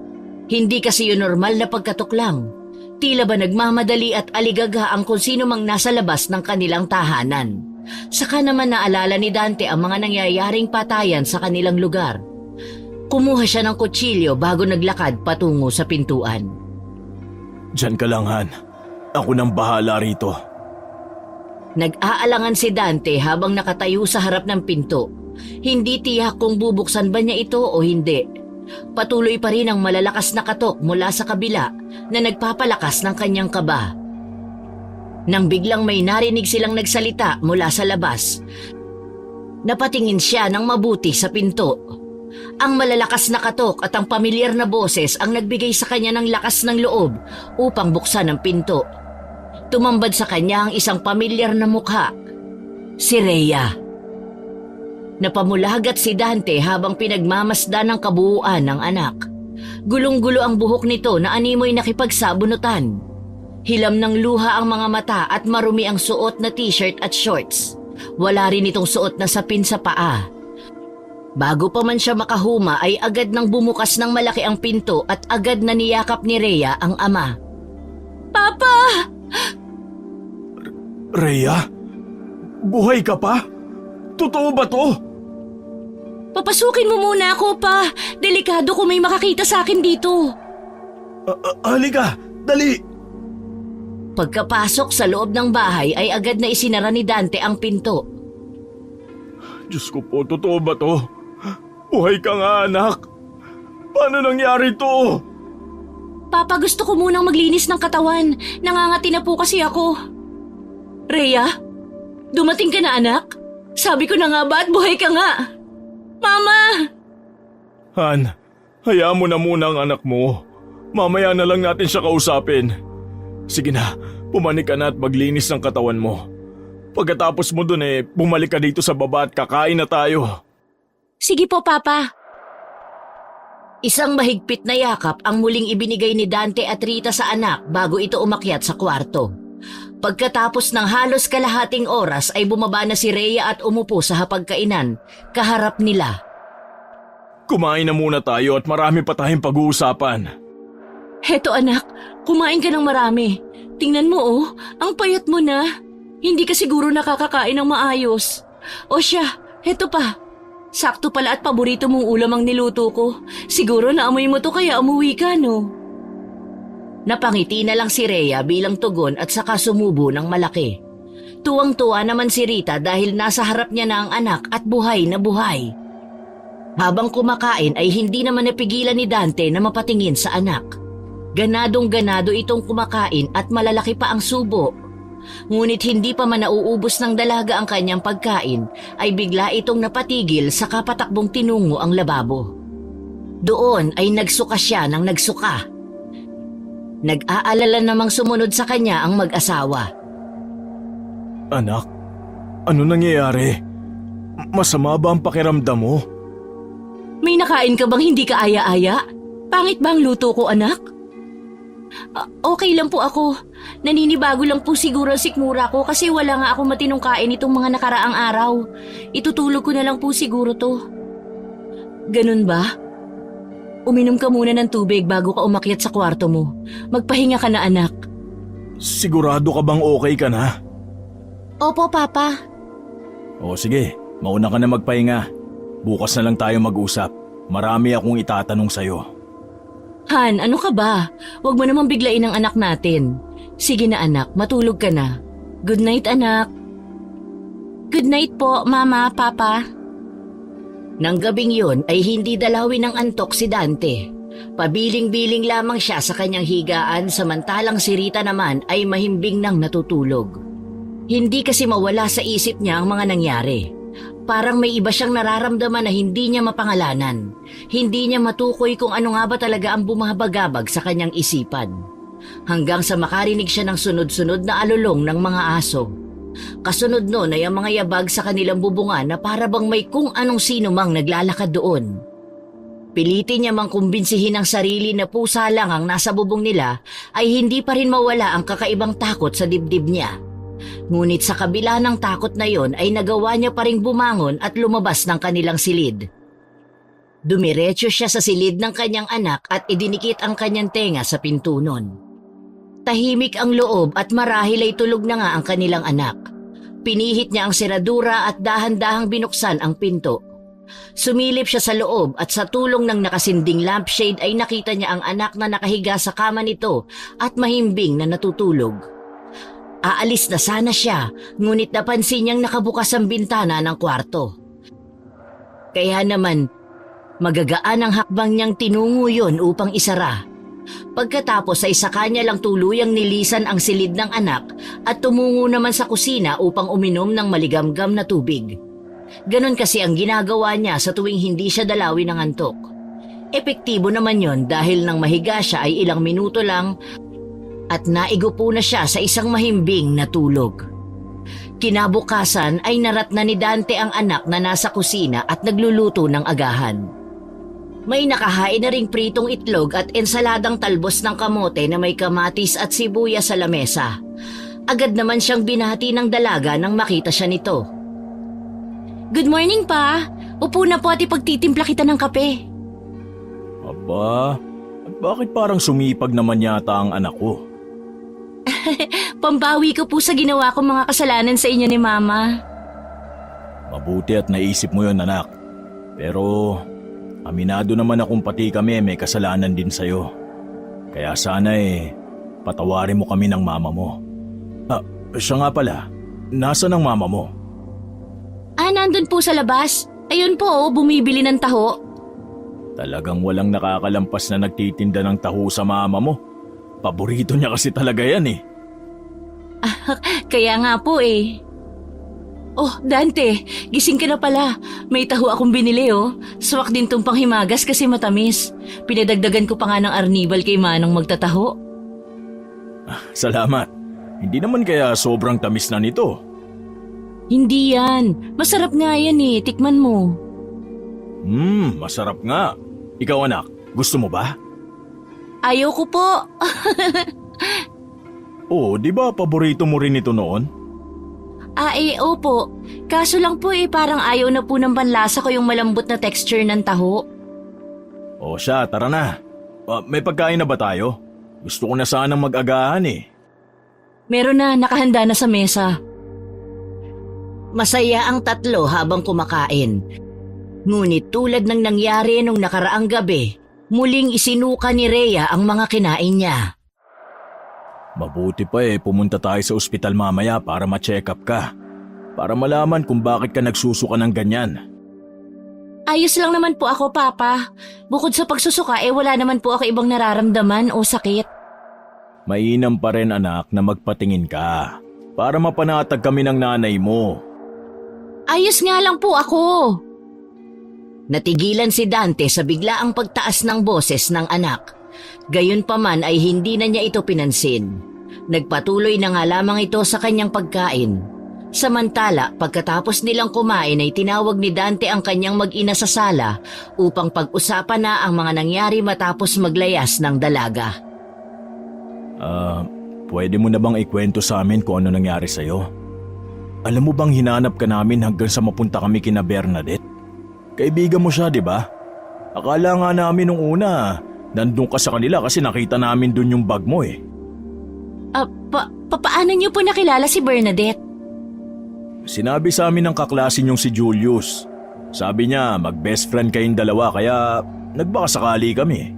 Hindi kasi yun normal na pagkatok lang. Tila ba nagmamadali at aligaga ang kung sino mang nasa labas ng kanilang tahanan. Saka naman naalala ni Dante ang mga nangyayaring patayan sa kanilang lugar. Kumuha siya ng kutsilyo bago naglakad patungo sa pintuan. Diyan ka lang, Han. Ako nang bahala rito. Nag-aalangan si Dante habang nakatayo sa harap ng pinto. Hindi tiyak kung bubuksan ba niya ito o hindi. Patuloy pa rin ang malalakas na katok mula sa kabila na nagpapalakas ng kanyang kaba. Nang biglang may narinig silang nagsalita mula sa labas, napatingin siya ng mabuti sa pinto. Ang malalakas na katok at ang pamilyar na boses ang nagbigay sa kanya ng lakas ng loob upang buksan ang pinto. Tumambad sa kanya ang isang pamilyar na mukha, si Rhea. Napamulagat si Dante habang pinagmamasdan ng kabuuan ng anak. Gulong-gulo ang buhok nito na animoy nakipagsabunutan. Hilam ng luha ang mga mata at marumi ang suot na t-shirt at shorts. Wala rin itong suot na sapin sa paa. Bago pa man siya makahuma ay agad nang bumukas ng malaki ang pinto at agad na niyakap ni Rhea ang ama. "Papa!" Rhea? Buhay ka pa? Totoo ba to? "Papasukin mo muna ako, pa. Delikado kung may makakita sa akin dito." Halika, dali! Pagkapasok sa loob ng bahay ay agad na isinara ni Dante ang pinto. Diyos ko po, totoo ba to? Buhay ka nga, anak. Paano nangyari to? "Papa, gusto ko munang maglinis ng katawan. Nangangati na po kasi ako." "Rhea, Dumating ka na, anak? Sabi ko na nga ba at buhay ka nga? Mama! Han, hayaan mo na muna ang anak mo. Mamaya na lang natin siya kausapin. Sige na, pumanik ka na at maglinis ng katawan mo. Pagkatapos mo dun bumalik ka dito sa baba at kakain na tayo. Sige po, Papa. Isang mahigpit na yakap ang muling ibinigay ni Dante at Rita sa anak bago ito umakyat sa kwarto. Pagkatapos ng halos kalahating oras ay bumaba na si Rhea at umupo sa hapagkainan, kaharap nila. Kumain na muna tayo at marami pa tayong pag-uusapan. Heto anak, kumain ka ng marami. Tingnan mo ang payat mo na. Hindi ka siguro nakakakain ng maayos. O siya, heto pa. Sakto pala at paborito mong ulam ang niluto ko. Siguro naamoy mo to kaya umuwi ka, no? Napangiti na lang si Rhea bilang tugon at saka sumubo ng malaki. Tuwang-tuwa naman si Rita dahil nasa harap niya na ang anak at buhay na buhay. Habang kumakain ay hindi naman napigilan ni Dante na mapatingin sa anak. Ganadong-ganado itong kumakain at malalaki pa ang subo. Ngunit hindi pa man nauubos ng dalaga ang kanyang pagkain ay bigla itong napatigil sa kapatakbong tinungo ang lababo. Doon ay nagsuka siya ng nagsuka. Nag-aalala namang sumunod sa kanya ang mag-asawa. Anak, ano nangyayari? Masama ba ang pakiramdam mo? May nakain ka bang hindi ka aya-aya? Pangit ba ang luto ko, anak? Okay lang po ako. Naninibago lang po siguro ang sikmura ko kasi wala nga ako matinong kain itong mga nakaraang araw. Itutulog ko na lang po siguro to. Ganun ba? Uminom ka muna ng tubig bago ka umakyat sa kwarto mo. Magpahinga ka na, anak. Sigurado ka bang okay ka na? Opo, Papa. O sige, mauna ka na magpahinga. Bukas na lang tayo mag-usap. Marami akong itatanong sa'yo. Han, ano ka ba? Huwag mo namang biglain ang anak natin. Sige na anak, matulog ka na. Good night, anak. Good night po, Mama, Papa. Nang gabing yun ay hindi dalawin ng antok si Dante. Pabiling-biling lamang siya sa kanyang higaan samantalang si Rita naman ay mahimbing nang natutulog. Hindi kasi mawala sa isip niya ang mga nangyari. Parang may iba siyang nararamdaman na hindi niya mapangalanan. Hindi niya matukoy kung ano nga ba talaga ang bumabagabag sa kanyang isipan. Hanggang sa makarinig siya ng sunod-sunod na alulong ng mga aso. Kasunod nun ay ang mga yabag sa kanilang bubungan na para bang may kung anong sino mang naglalakad doon. Pilitin niya mang kumbinsihin ang sarili na pusa lang ang nasa bubong nila ay hindi pa rin mawala ang kakaibang takot sa dibdib niya. Ngunit sa kabila ng takot na yon ay nagawa niya pa ring bumangon at lumabas ng kanilang silid. Dumiretso siya sa silid ng kanyang anak at idinikit ang kanyang tenga sa pinto nun. Tahimik ang loob at marahil ay tulog na nga ang kanilang anak. Pinihit niya ang seradura at dahan-dahang binuksan ang pinto. Sumilip siya sa loob at sa tulong ng nakasinding lampshade ay nakita niya ang anak na nakahiga sa kama nito at mahimbing na natutulog. Aalis na sana siya, ngunit napansin niyang nakabukas ang bintana ng kwarto. Kaya naman, magagaan ang hakbang niyang tinungo yon upang isara. Pagkatapos ay sa kanya lang tuluyang nilisan ang silid ng anak at tumungo naman sa kusina upang uminom ng maligamgam na tubig. Ganon kasi ang ginagawa niya sa tuwing hindi siya dalawin ng antok. Epektibo naman yon dahil nang mahiga siya ay ilang minuto lang at naigupo na siya sa isang mahimbing na tulog. Kinabukasan ay narat na ni Dante ang anak na nasa kusina at nagluluto ng agahan. May nakahain na ring pritong itlog at ensaladang talbos ng kamote na may kamatis at sibuyas sa lamesa. Agad naman siyang binati ng dalaga nang makita siya nito. Good morning, Pa. Upo na po at ipagtitimpla kita ng kape. Aba, at bakit parang sumipag naman yata ang anak ko? Pambawi ko po sa ginawa kong mga kasalanan sa inyo ni Mama. Mabuti at naisip mo yon, anak. Pero aminado naman akong pati kami may kasalanan din sa'yo. Kaya sana patawarin mo kami ng mama mo. Siya nga pala, nasaan ang mama mo? Nandun po sa labas. Ayun po, bumibili ng taho. Talagang walang nakakalampas na nagtitinda ng taho sa mama mo. Paborito niya kasi talaga yan. Kaya nga po . Oh, Dante, gising ka na pala. May taho akong binili oh. Swak din tong panghimagas kasi matamis. Pinadagdagan ko pa nga ng arnibal kay Manong magtataho. Salamat. Hindi naman kaya sobrang tamis na nito. Hindi yan. Masarap nga yan eh. Tikman mo. Masarap nga. Ikaw anak, gusto mo ba? Ayaw ko po. Oo, di ba paborito mo rin ito noon? Opo. Kaso lang po parang ayaw na po ng panlasa ko yung malambot na texture ng taho. O siya, tara na. May pagkain na ba tayo? Gusto ko na sanang mag-agahan eh. Meron na, nakahanda na sa mesa. Masaya ang tatlo habang kumakain. Ngunit tulad ng nangyari nung nakaraang gabi, muling isinuka ni Rhea ang mga kinain niya. Mabuti pa pumunta tayo sa ospital mamaya para ma-check up ka. Para malaman kung bakit ka nagsusuka ng ganyan. Ayos lang naman po ako, Papa. Bukod sa pagsusuka, wala naman po ako ibang nararamdaman o sakit. Mainam pa rin anak na magpatingin ka. Para mapanatag kami ng nanay mo. Ayos nga lang po ako. Natigilan si Dante sa biglaang pagtaas ng boses ng anak. Gayunpaman ay hindi na niya ito pinansin. Nagpatuloy na nga lamang ito sa kanyang pagkain. Samantala, pagkatapos nilang kumain ay tinawag ni Dante ang kanyang mag-ina sa sala upang pag-usapan na ang mga nangyari matapos maglayas ng dalaga. Pwede mo na bang ikwento sa amin kung ano nangyari sa'yo? Alam mo bang hinanap ka namin hanggang sa mapunta kami kina Bernadette? Kaibigan mo siya, di ba? Akala nga namin nung una, nandun ka sa kanila kasi nakita namin dun yung bag mo eh. Paano niyo po nakilala si Bernadette? Sinabi sa amin ng kaklase niyong si Julius. Sabi niya mag-best friend kayong dalawa kaya nagbakasakali kami.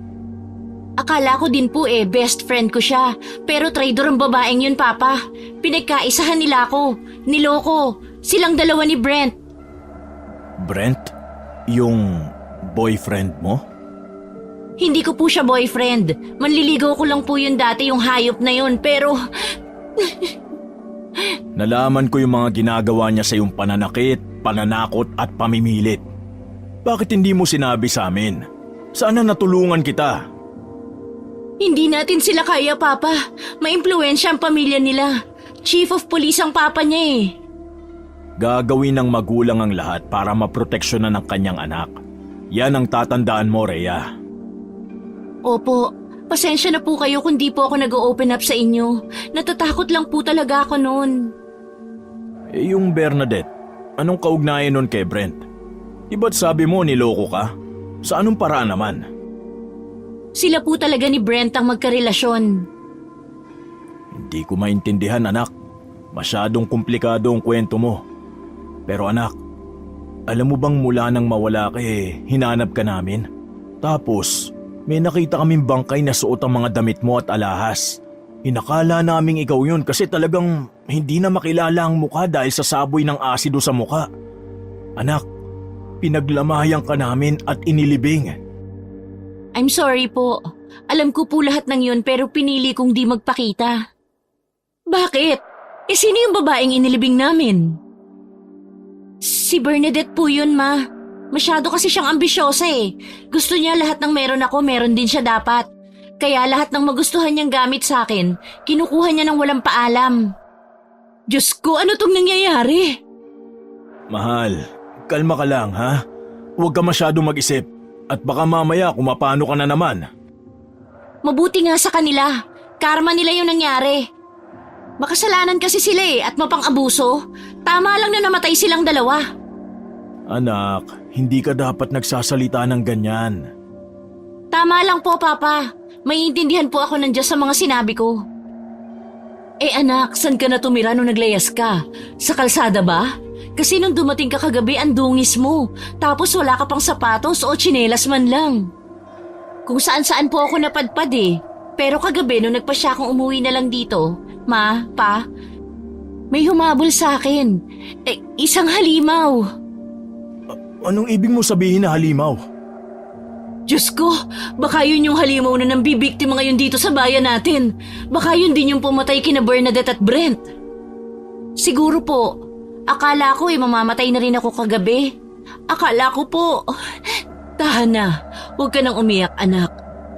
Akala ko din po best friend ko siya. Pero traitor ang babaeng yun, Papa. Pinagkaisahan nila ako. Niloko. Silang dalawa ni Brent. Brent? Yung boyfriend mo? Hindi ko po siya boyfriend. Manliligaw ko lang po yun dati yung hayop na yun. Pero nalaman ko yung mga ginagawa niya sa iyong pananakit, pananakot at pamimilit. Bakit hindi mo sinabi sa amin? Sana natulungan kita. hindi natin sila kaya, Papa. Maimpluwensya ang pamilya nila. Chief of Police ang papa niya Gagawin ng magulang ang lahat para maproteksyonan ang kanyang anak. Yan ang tatandaan mo, Rhea. Opo, pasensya na po kayo kung di po ako nag-open up sa inyo. Natatakot lang po talaga ako noon. Yung Bernadette, anong kaugnayan nun kay Brent? Iba't sabi mo niloko ka? Sa anong paraan naman? Sila po talaga ni Brent ang magkarelasyon. Hindi ko maintindihan, anak. Masyadong komplikado ang kwento mo. Pero anak, alam mo bang mula nang mawala ka hinanap ka namin? Tapos, may nakita kaming bangkay na suot ang mga damit mo at alahas. Inakala naming ikaw yun kasi talagang hindi na makilala ang mukha dahil sa saboy ng asido sa mukha. Anak, pinaglamayan ka namin at inilibing. I'm sorry po. Alam ko po lahat ng yun pero pinili kong di magpakita. Bakit? Sino yung babaeng inilibing namin? Si Bernadette po yun, Ma. Masyado kasi siyang ambisyosa Gusto niya lahat ng meron ako, meron din siya dapat. Kaya lahat ng magustuhan niyang gamit sa akin, kinukuha niya ng walang paalam. Diyos ko, ano tong nangyayari? Mahal, kalma ka lang ha. Huwag ka masyadong mag-isip at baka mamaya kumapano ka na naman. Mabuti nga sa kanila. Karma nila yung nangyari. Makasalanan kasi sila at mapang-abuso. Tama lang na namatay silang dalawa. Anak, hindi ka dapat nagsasalita ng ganyan. Tama lang po, Papa. Maiintindihan po ako ng Diyos sa mga sinabi ko. Anak, saan ka na tumira nung naglayas ka? Sa kalsada ba? Kasi nung dumating ka kagabi, ang dungis mo. Tapos wala ka pang sapatos o tsinelas man lang. Kung saan-saan po ako napadpad Pero kagabi nung nagpasya akong umuwi na lang dito, Ma, Pa, may humabol sa akin. Isang halimaw. Anong ibig mo sabihin na halimaw? Diyos ko, baka yun yung halimaw na nambibiktima ngayon dito sa bayan natin. Baka yun din yung pumatay kina Bernadette at Brent. Siguro po, Akala ko mamamatay na rin ako kagabi. Akala ko po. Tahan na, huwag ka nang umiyak anak.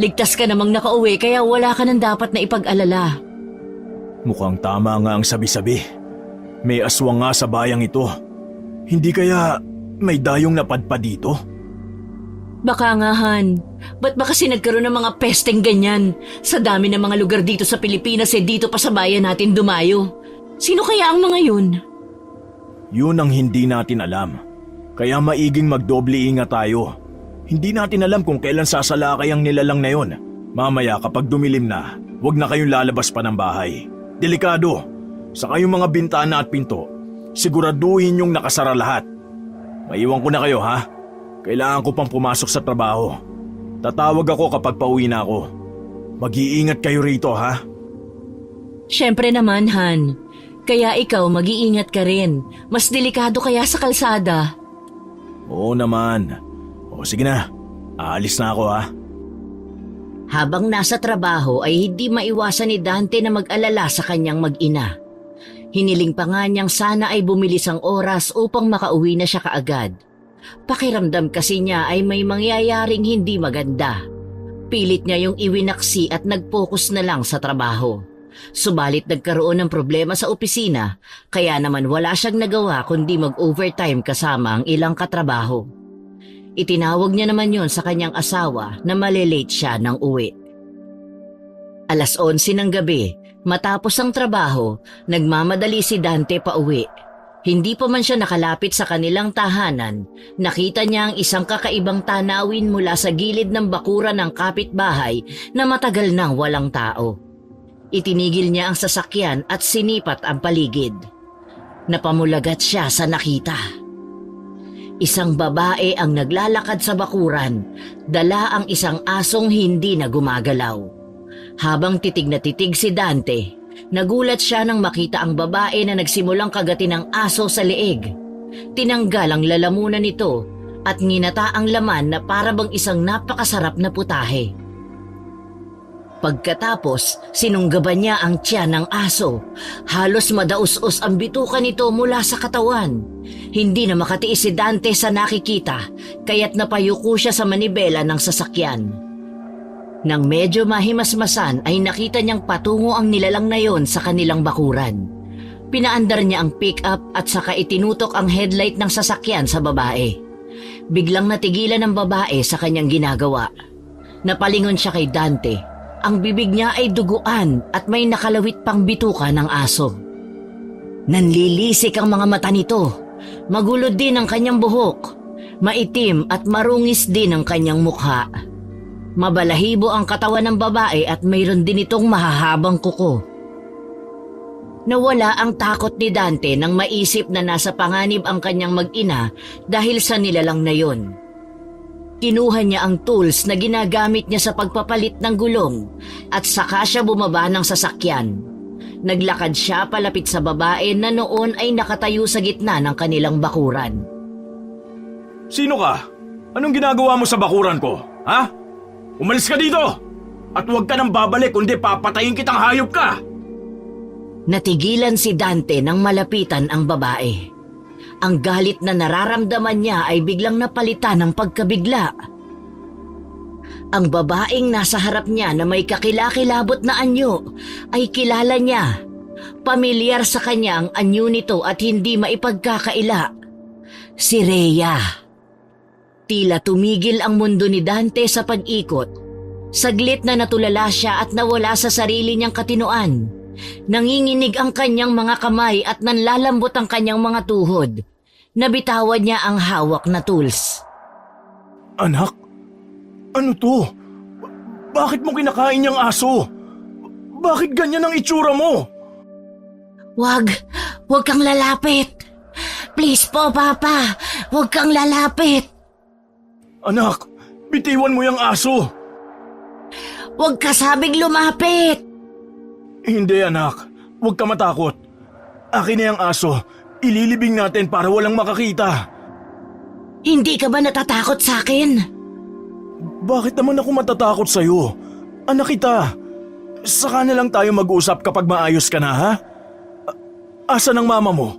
Ligtas ka namang nakauwi kaya wala ka nang dapat na ipag-alala. Mukhang tama nga ang sabi-sabi. May aswang nga sa bayang ito. Hindi kaya may dayong napadpad dito? Baka nga Han, ba't ba kasi nagkaroon ng mga pesteng ganyan? Sa dami ng mga lugar dito sa Pilipinas dito pa sa bayan natin dumayo. Sino kaya ang mga yun? Yun ang hindi natin alam. Kaya maiging magdoble ingat tayo. Hindi natin alam kung kailan sasalakay ang nilalang na yun. Mamaya kapag dumilim na, huwag na kayong lalabas pa ng bahay. Delikado. Saka yung mga bintana at pinto, siguraduhin yung nakasara lahat. Maiwan ko na kayo ha. Kailangan ko pang pumasok sa trabaho. Tatawag ako kapag pauwi na ako. Mag-iingat kayo rito ha. Siyempre naman Han. Kaya ikaw mag-iingat ka rin. Mas delikado kaya sa kalsada. Oo naman. O sige na, aalis na ako ha. Habang nasa trabaho ay hindi maiwasan ni Dante na mag-alala sa kanyang mag-ina. Hiniling pa nga niyang sana ay bumilis ang oras upang makauwi na siya kaagad. Pakiramdam kasi niya ay may mangyayaring hindi maganda. Pilit niya yung iwinaksi at nag-focus na lang sa trabaho. Subalit nagkaroon ng problema sa opisina, kaya naman wala siyang nagawa kundi mag-overtime kasama ang ilang katrabaho. Itinawag niya naman yon sa kanyang asawa na malilate siya ng uwi. 11:00 ng gabi, matapos ang trabaho, nagmamadali si Dante pa uwi. Hindi pa man siya nakalapit sa kanilang tahanan, nakita niya ang isang kakaibang tanawin mula sa gilid ng bakuran ng kapitbahay na matagal nang walang tao. Itinigil niya ang sasakyan at sinipat ang paligid. Napamulagat siya sa nakita. Isang babae ang naglalakad sa bakuran, dala ang isang asong hindi na gumagalaw. Habang titig na titig si Dante, nagulat siya nang makita ang babae na nagsimulang kagatin ng aso sa leeg. Tinanggal ang lalamunan nito at nginata ang laman na para bang isang napakasarap na putahe. Pagkatapos, sinunggaban niya ang tiyan ng aso. Halos madaus-us ang bituka nito mula sa katawan. Hindi na makatiis si Dante sa nakikita, kaya't napayuko siya sa manibela ng sasakyan. Nang medyo mahimasmasan ay nakita niyang patungo ang nilalang na yon sa kanilang bakuran. Pinaandar niya ang pick-up at saka itinutok ang headlight ng sasakyan sa babae. Biglang natigilan ng babae sa kanyang ginagawa. Napalingon siya kay Dante. Ang bibig niya ay duguan at may nakalawit pang bituka ng aso. Nanlilisik ang mga mata nito. Magulo din ang kanyang buhok. Maitim at marungis din ang kanyang mukha. Mabalahibo ang katawan ng babae at mayroon din itong mahahabang kuko. Nawala ang takot ni Dante nang maisip na nasa panganib ang kanyang mag-ina dahil sa nilalang na yon. Kinuha niya ang tools na ginagamit niya sa pagpapalit ng gulong at saka siya bumaba ng sasakyan. Naglakad siya palapit sa babae na noon ay nakatayo sa gitna ng kanilang bakuran. Sino ka? Anong ginagawa mo sa bakuran ko? Ha? Umalis ka dito! At huwag ka nang babalik kundi papatayin kitang hayop ka! Natigilan si Dante nang malapitan ang babae. Ang galit na nararamdaman niya ay biglang napalitan ng pagkabigla. Ang babaeng nasa harap niya na may kakilakilabot na anyo ay kilala niya. Pamilyar sa kanya ang anyo nito at hindi maipagkakaila. Si Rhea. Tila tumigil ang mundo ni Dante sa pag-ikot. Saglit na natulala siya at nawala sa sarili niyang katinoan. Nanginginig ang kanyang mga kamay at nanlalambot ang kanyang mga tuhod. Nabitawan niya ang hawak na tools. Anak, ano to? Bakit mo kinakain yung aso? Bakit ganyan ang itsura mo? Wag kang lalapit. Please po, Papa, wag kang lalapit. Anak, bitiwan mo yung aso. Wag ka sabing lumapit. Hindi anak, huwag ka matakot. Akin na yung aso, ililibing natin para walang makakita. Hindi ka ba natatakot sa akin? Bakit naman ako matatakot sa'yo? Anak kita. Saka na lang tayo mag-usap kapag maayos ka na ha? Asan ang mama mo?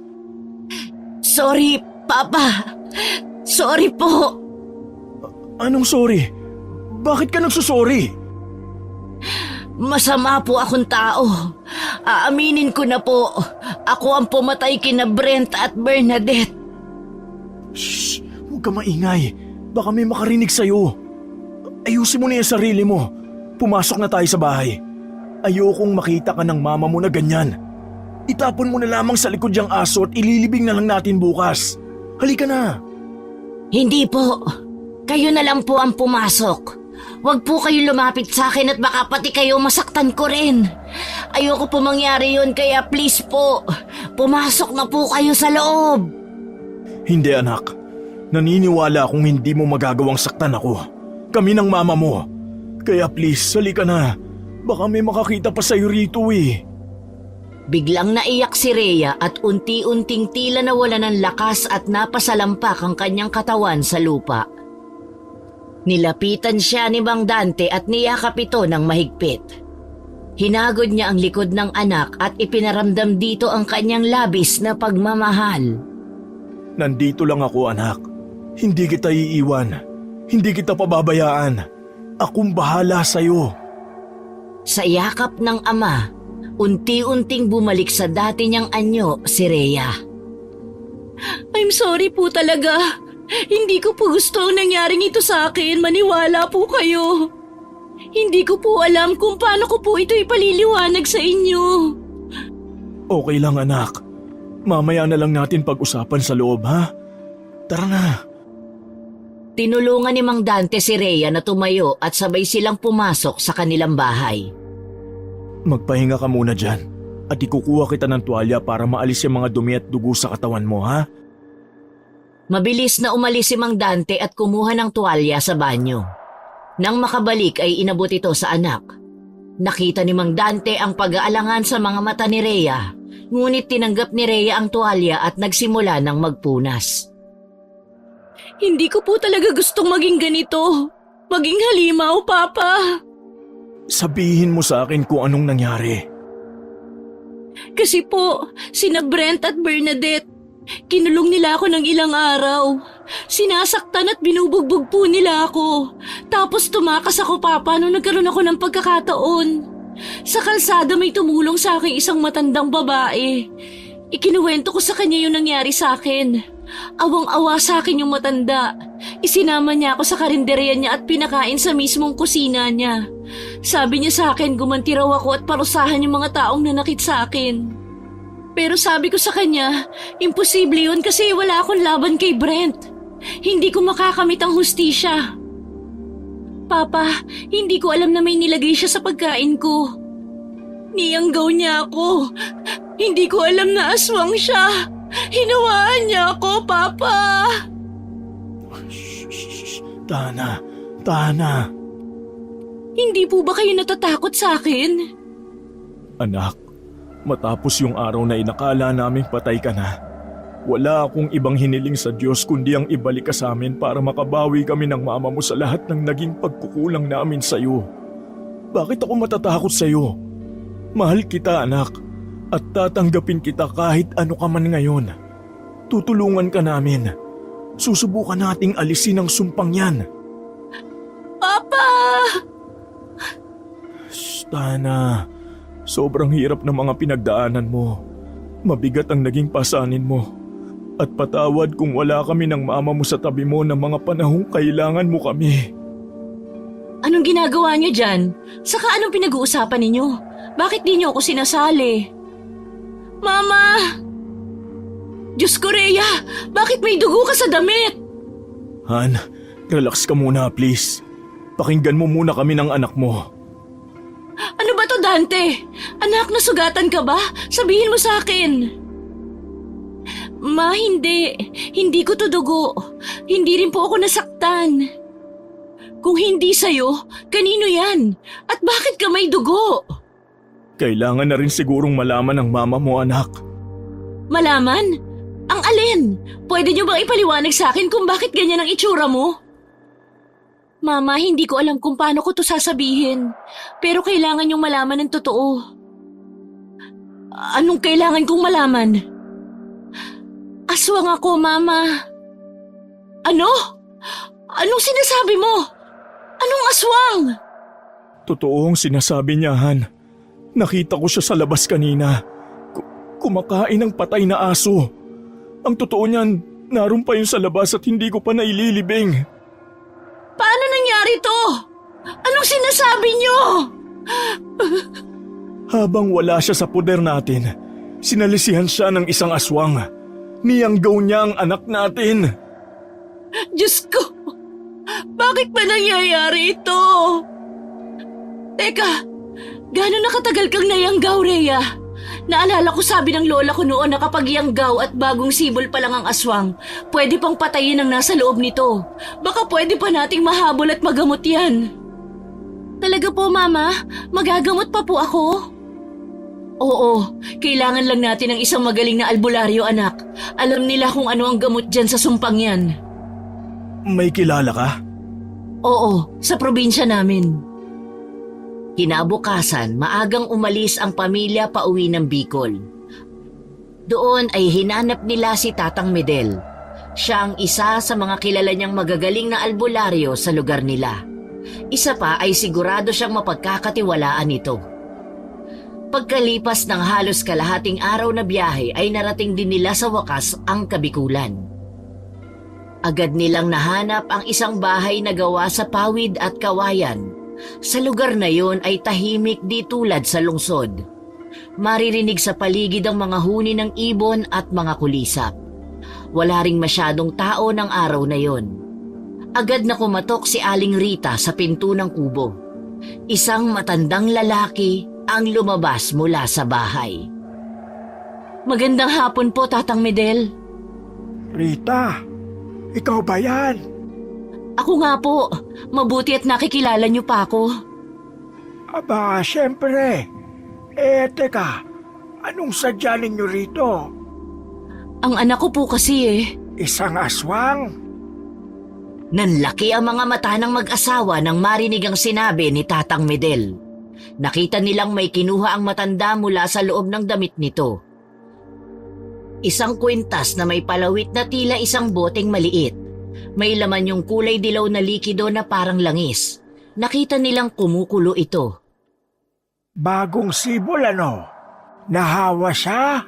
Sorry, Papa. Sorry po. Anong sorry? Bakit ka nagsusorry? Masama po akong tao. Aaminin ko na po. Ako ang pumatay kina Brent at Bernadette. Shh! Huwag ka maingay. Baka may makarinig sa'yo. Ayusin mo na yung sarili mo. Pumasok na tayo sa bahay. Ayokong makita ka ng mama mo na ganyan. Itapon mo na lamang sa likod yung aso at ililibing na lang natin bukas. Halika na. Hindi po. Kayo na lang po ang pumasok. Huwag po kayo lumapit sa akin at baka pati kayo masaktan ko rin. Ayoko po mangyari yun kaya please po, pumasok na po kayo sa loob. Hindi anak. Naniniwala akong hindi mo magagawang saktan ako. Kami ng mama mo. Kaya please, halika na. Baka may makakita pa sa'yo rito eh. Biglang naiyak si Rhea at unti-unting tila nawala ng lakas at napasalampak ang kanyang katawan sa lupa. Nilapitan siya ni Mang Dante at niyakap ito ng mahigpit. Hinagod niya ang likod ng anak at ipinaramdam dito ang kanyang labis na pagmamahal. Nandito lang ako anak. Hindi kita iiwan. Hindi kita pababayaan. Akong bahala sa'yo. Sa yakap ng ama, unti-unting bumalik sa dati niyang anyo si Rhea. I'm sorry po talaga. Hindi ko po gusto ang nangyaring ito sa akin. Maniwala po kayo. Hindi ko po alam kung paano ko po ito ipaliliwanag sa inyo. Okay lang anak. Mamaya na lang natin pag-usapan sa loob ha. Tara na. Tinulungan ni Mang Dante si Rhea na tumayo at sabay silang pumasok sa kanilang bahay. Magpahinga ka muna dyan. At ikukuha kita ng tuwalya para maalis yung mga dumi at dugo sa katawan mo ha. Mabilis na umalis si Mang Dante at kumuha ng tuwalya sa banyo. Nang makabalik ay inabot ito sa anak. Nakita ni Mang Dante ang pag-aalangan sa mga mata ni Rhea, ngunit tinanggap ni Rhea ang tuwalya at nagsimula ng magpunas. Hindi ko po talaga gustong maging ganito. Maging halimaw, Papa. Sabihin mo sa akin kung anong nangyari. Kasi po, sina Brent at Bernadette, kinulong nila ako ng ilang araw. Sinasaktan at binubugbog po nila ako. Tapos tumakas ako, Papa, nung nagkaroon ako ng pagkakataon. Sa kalsada may tumulong sa akin isang matandang babae. Ikinuwento ko sa kanya yung nangyari sa akin. Awang-awa sa akin yung matanda. Isinama niya ako sa karinderya niya at pinakain sa mismong kusina niya. Sabi niya sa akin gumanti raw ako at parusahan yung mga taong nanakit sa akin. Pero sabi ko sa kanya, imposible yun kasi wala akong laban kay Brent. Hindi ko makakamit ang hustisya. Papa, hindi ko alam na may nilagay siya sa pagkain ko. Niyanggaw niya ako. Hindi ko alam na aswang siya. Hinawaan niya ako, Papa. Shh. Tana. Hindi po ba kayo natatakot sa akin? Anak, matapos yung araw na inakala naming patay ka na, wala akong ibang hiniling sa Diyos kundi ang ibalik ka sa amin para makabawi kami ng mama mo sa lahat ng naging pagkukulang namin sa iyo. Bakit ako matatakot sa iyo? Mahal kita anak, at tatanggapin kita kahit ano ka man ngayon. Tutulungan ka namin. Susubukan nating alisin ang sumpang yan. Papa! Shh, Tana. Sobrang hirap ng mga pinagdaanan mo. Mabigat ang naging pasanin mo. At patawad kung wala kami ng mama mo sa tabi mo ng mga panahong kailangan mo kami. Anong ginagawa niyo dyan? Saka anong pinag-uusapan ninyo? Bakit di niyo ako sinasali? Mama! Diyos ko, Rhea! Bakit may dugo ka sa damit? Han, relax ka muna please. Pakinggan mo muna kami ng anak mo. Ano ba to, Dante? Anak, nasugatan ka ba? Sabihin mo sa akin. Ma, hindi. Hindi ko to dugo. Hindi rin po ako nasaktan. Kung hindi sa'yo, kanino yan? At bakit ka may dugo? Kailangan na rin sigurong malaman ng mama mo anak. Malaman? Ang alin? Pwede niyo bang ipaliwanag sa akin kung bakit ganyan ang itsura mo? Mama, hindi ko alam kung paano ko to sasabihin. Pero kailangan niyong malaman ng totoo. Anong kailangan kong malaman? Aswang ako, Mama. Ano? Anong sinasabi mo? Anong aswang? Totoong sinasabi niya, Han. Nakita ko siya sa labas kanina. Kumakain ng patay na aso. Ang totoo niyan, naroon pa yun sa labas at hindi ko pa naililibing. Paano nangyari to? Anong sinasabi niyo? Habang wala siya sa poder natin, sinalisihan siya ng isang aswang. Niyanggaw niya ang anak natin. Diyos ko! Bakit ba nangyayari ito? Teka, gano'n nakatagal kang nayanggaw, Rhea? Naalala ko sabi ng lola ko noon na kapag yanggaw at bagong sibol pa lang ang aswang, pwede pang patayin ang nasa loob nito. Baka pwede pa nating mahabol at magamot yan. Talaga po, Mama? Magagamot pa po ako? Oo, kailangan lang natin ng isang magaling na albularyo, anak. Alam nila kung ano ang gamot dyan sa sumpang yan. May kilala ka? Oo, sa probinsya namin. Kinabukasan, maagang umalis ang pamilya pauwi ng Bicol. Doon ay hinanap nila si Tatang Medel. Siya ang isa sa mga kilala niyang magagaling na albularyo sa lugar nila. Isa pa ay sigurado siyang mapagkakatiwalaan nito. Pagkalipas ng halos kalahating araw na biyahe ay narating din nila sa wakas ang Kabikulan. Agad nilang nahanap ang isang bahay na gawa sa pawid at kawayan. Sa lugar na yon ay tahimik di tulad sa lungsod. Maririnig sa paligid ang mga huni ng ibon at mga kulisap. Wala ring masyadong tao ng araw na yon. Agad na kumatok si Aling Rita sa pinto ng kubo. Isang matandang lalaki ang lumabas mula sa bahay. Magandang hapon po, Tatang Medel. Rita, ikaw ba yan? Ako nga po. Mabuti at nakikilala niyo pa ako. Aba, syempre. Teka, anong sadya ninyo rito? Ang anak ko po kasi Isang aswang? Nanlaki ang mga mata ng mag-asawa nang marinig ang sinabi ni Tatang Medel. Nakita nilang may kinuha ang matanda mula sa loob ng damit nito. Isang kwintas na may palawit na tila isang boteng maliit. May laman yung kulay dilaw na likido na parang langis. Nakita nilang kumukulo ito. Bagong sibol ano? Nahawa siya?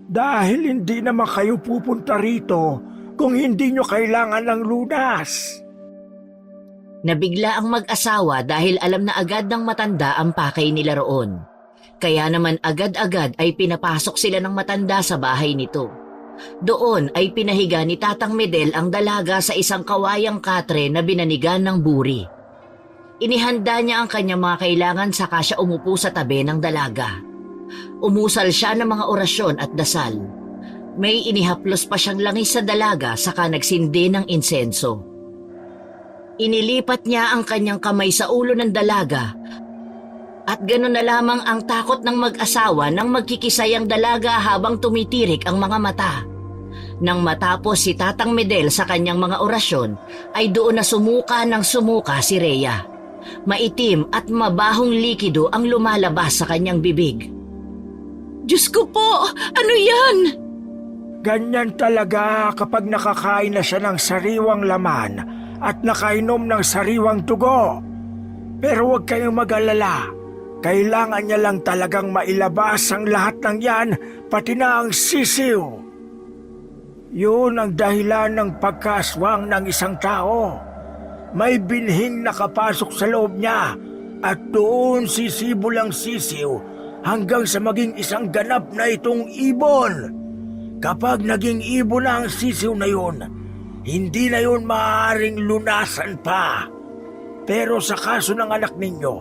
Dahil hindi naman kayo pupunta rito kung hindi nyo kailangan ng lunas. Nabigla ang mag-asawa dahil alam na agad ng matanda ang pakay nila roon. Kaya naman agad-agad ay pinapasok sila ng matanda sa bahay nito. Doon ay pinahiga ni Tatang Medel ang dalaga sa isang kawayang katre na binanigan ng buri. Inihanda niya ang kanyang mga kailangan saka siya umupo sa tabi ng dalaga. Umusal siya ng mga orasyon at dasal. May inihaplos pa siyang langis sa dalaga saka nagsindi ng insenso. Inilipat niya ang kanyang kamay sa ulo ng dalaga at gano'n na lamang ang takot ng mag-asawa nang magkikisay ang dalaga habang tumitirik ang mga mata. Nang matapos si Tatang Medel sa kanyang mga orasyon, ay doon na sumuka ng sumuka si Rhea. Maitim at mabahong likido ang lumalabas sa kanyang bibig. Diyos ko po! Ano yan? Ganyan talaga kapag nakakain na siya ng sariwang laman at nakainom ng sariwang dugo. Pero huwag kayong mag-alala. Kailangan niya lang talagang mailabas ang lahat ng yan, pati na ang sisiw. Yun ang dahilan ng pagkaswang ng isang tao. May binhing nakapasok sa loob niya at doon sisibol ang sisiw hanggang sa maging isang ganap na itong ibon. Kapag naging ibon na ang sisiw na yun, hindi na yun maaaring lunasan pa. Pero sa kaso ng anak ninyo,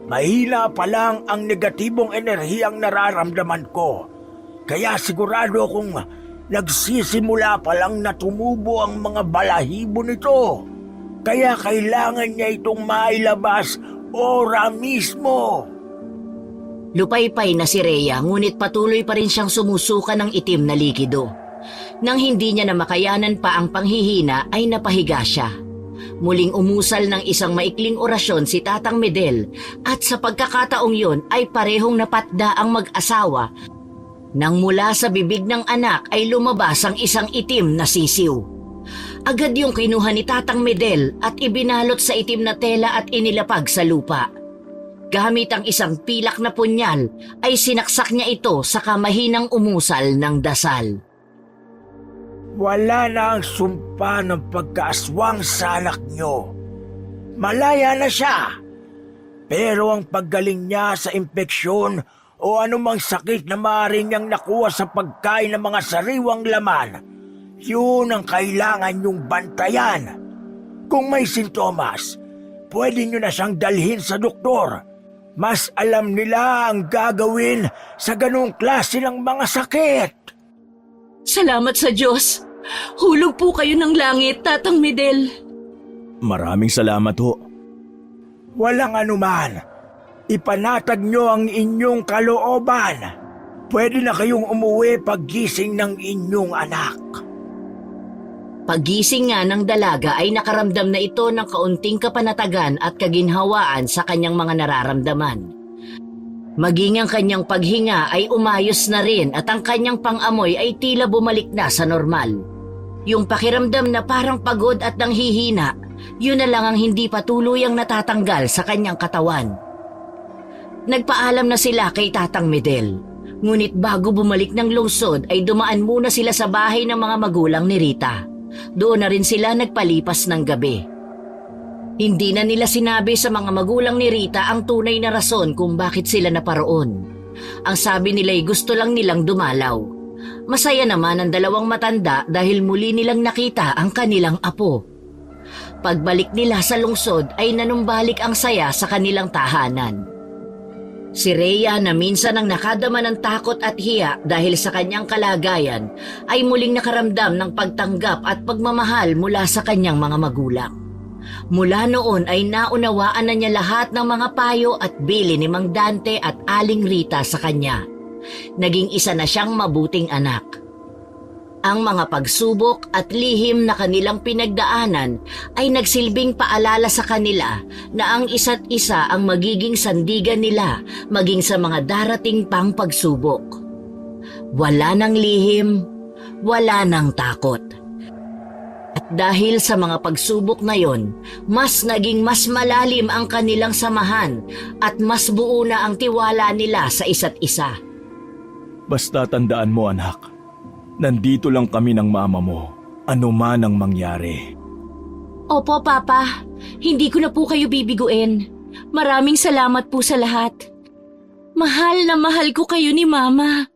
mahina pa lang ang negatibong enerhiyang nararamdaman ko. Kaya sigurado akong nagsisimula pa lang na tumubo ang mga balahibo nito. Kaya kailangan niya itong mailabas ora mismo. Lupaypay na si Rhea ngunit patuloy pa rin siyang sumusuka ng itim na likido. Nang hindi niya na makayanan pa ang panghihina ay napahiga siya. Muling umusal ng isang maikling orasyon si Tatang Medel at sa pagkakataong yon ay parehong napatda ang mag-asawa Nang mula sa bibig ng anak ay lumabas ang isang itim na sisiw. Agad yung kinuha ni Tatang Medel at ibinalot sa itim na tela at inilapag sa lupa. Gamit ang isang pilak na punyal ay sinaksak niya ito sa kamahinang umusal ng dasal. Wala na ang sumpa ng pagkaaswang sa anak nyo. Malaya na siya. Pero ang paggaling niya sa impeksyon o anumang sakit na maaari niyang nakuha sa pagkain ng mga sariwang laman, yun ang kailangan niyong bantayan. Kung may sintomas, pwede niyo na siyang dalhin sa doktor. Mas alam nila ang gagawin sa ganung klase ng mga sakit. Salamat sa Diyos! Hulog po kayo ng langit, Tatang Medel. Maraming salamat ho. Walang anuman. Ipanatag niyo ang inyong kalooban. Pwede na kayong umuwi paggising ng inyong anak. Paggising nga ng dalaga ay nakaramdam na ito ng kaunting kapanatagan at kaginhawaan sa kanyang mga nararamdaman. Maging ang kanyang paghinga ay umayos na rin at ang kanyang pang-amoy ay tila bumalik na sa normal. Yung pakiramdam na parang pagod at nanghihina, yun na lang ang hindi pa tuluyang natatanggal sa kanyang katawan. Nagpaalam na sila kay Tatang Medel. Ngunit bago bumalik ng lungsod ay dumaan muna sila sa bahay ng mga magulang ni Rita. Doon na rin sila nagpalipas ng gabi. Hindi na nila sinabi sa mga magulang ni Rita ang tunay na rason kung bakit sila naparoon. Ang sabi nila'y gusto lang nilang dumalaw. Masaya naman ang dalawang matanda dahil muli nilang nakita ang kanilang apo. Pagbalik nila sa lungsod ay nanumbalik ang saya sa kanilang tahanan. Si Rhea na minsan ang nakadama ng takot at hiya dahil sa kanyang kalagayan ay muling nakaramdam ng pagtanggap at pagmamahal mula sa kanyang mga magulang. Mula noon ay naunawaan na niya lahat ng mga payo at bili ni Mang Dante at Aling Rita sa kanya. Naging isa na siyang mabuting anak. Ang mga pagsubok at lihim na kanilang pinagdaanan ay nagsilbing paalala sa kanila na ang isa't isa ang magiging sandigan nila maging sa mga darating pang pagsubok. Wala nang lihim, wala nang takot. At dahil sa mga pagsubok na yon, mas naging mas malalim ang kanilang samahan at mas buo na ang tiwala nila sa isa't isa. Basta tandaan mo, anak. Nandito lang kami ng mama mo. Ano man ang mangyari. Opo, Papa. Hindi ko na po kayo bibiguin. Maraming salamat po sa lahat. Mahal na mahal ko kayo ni Mama.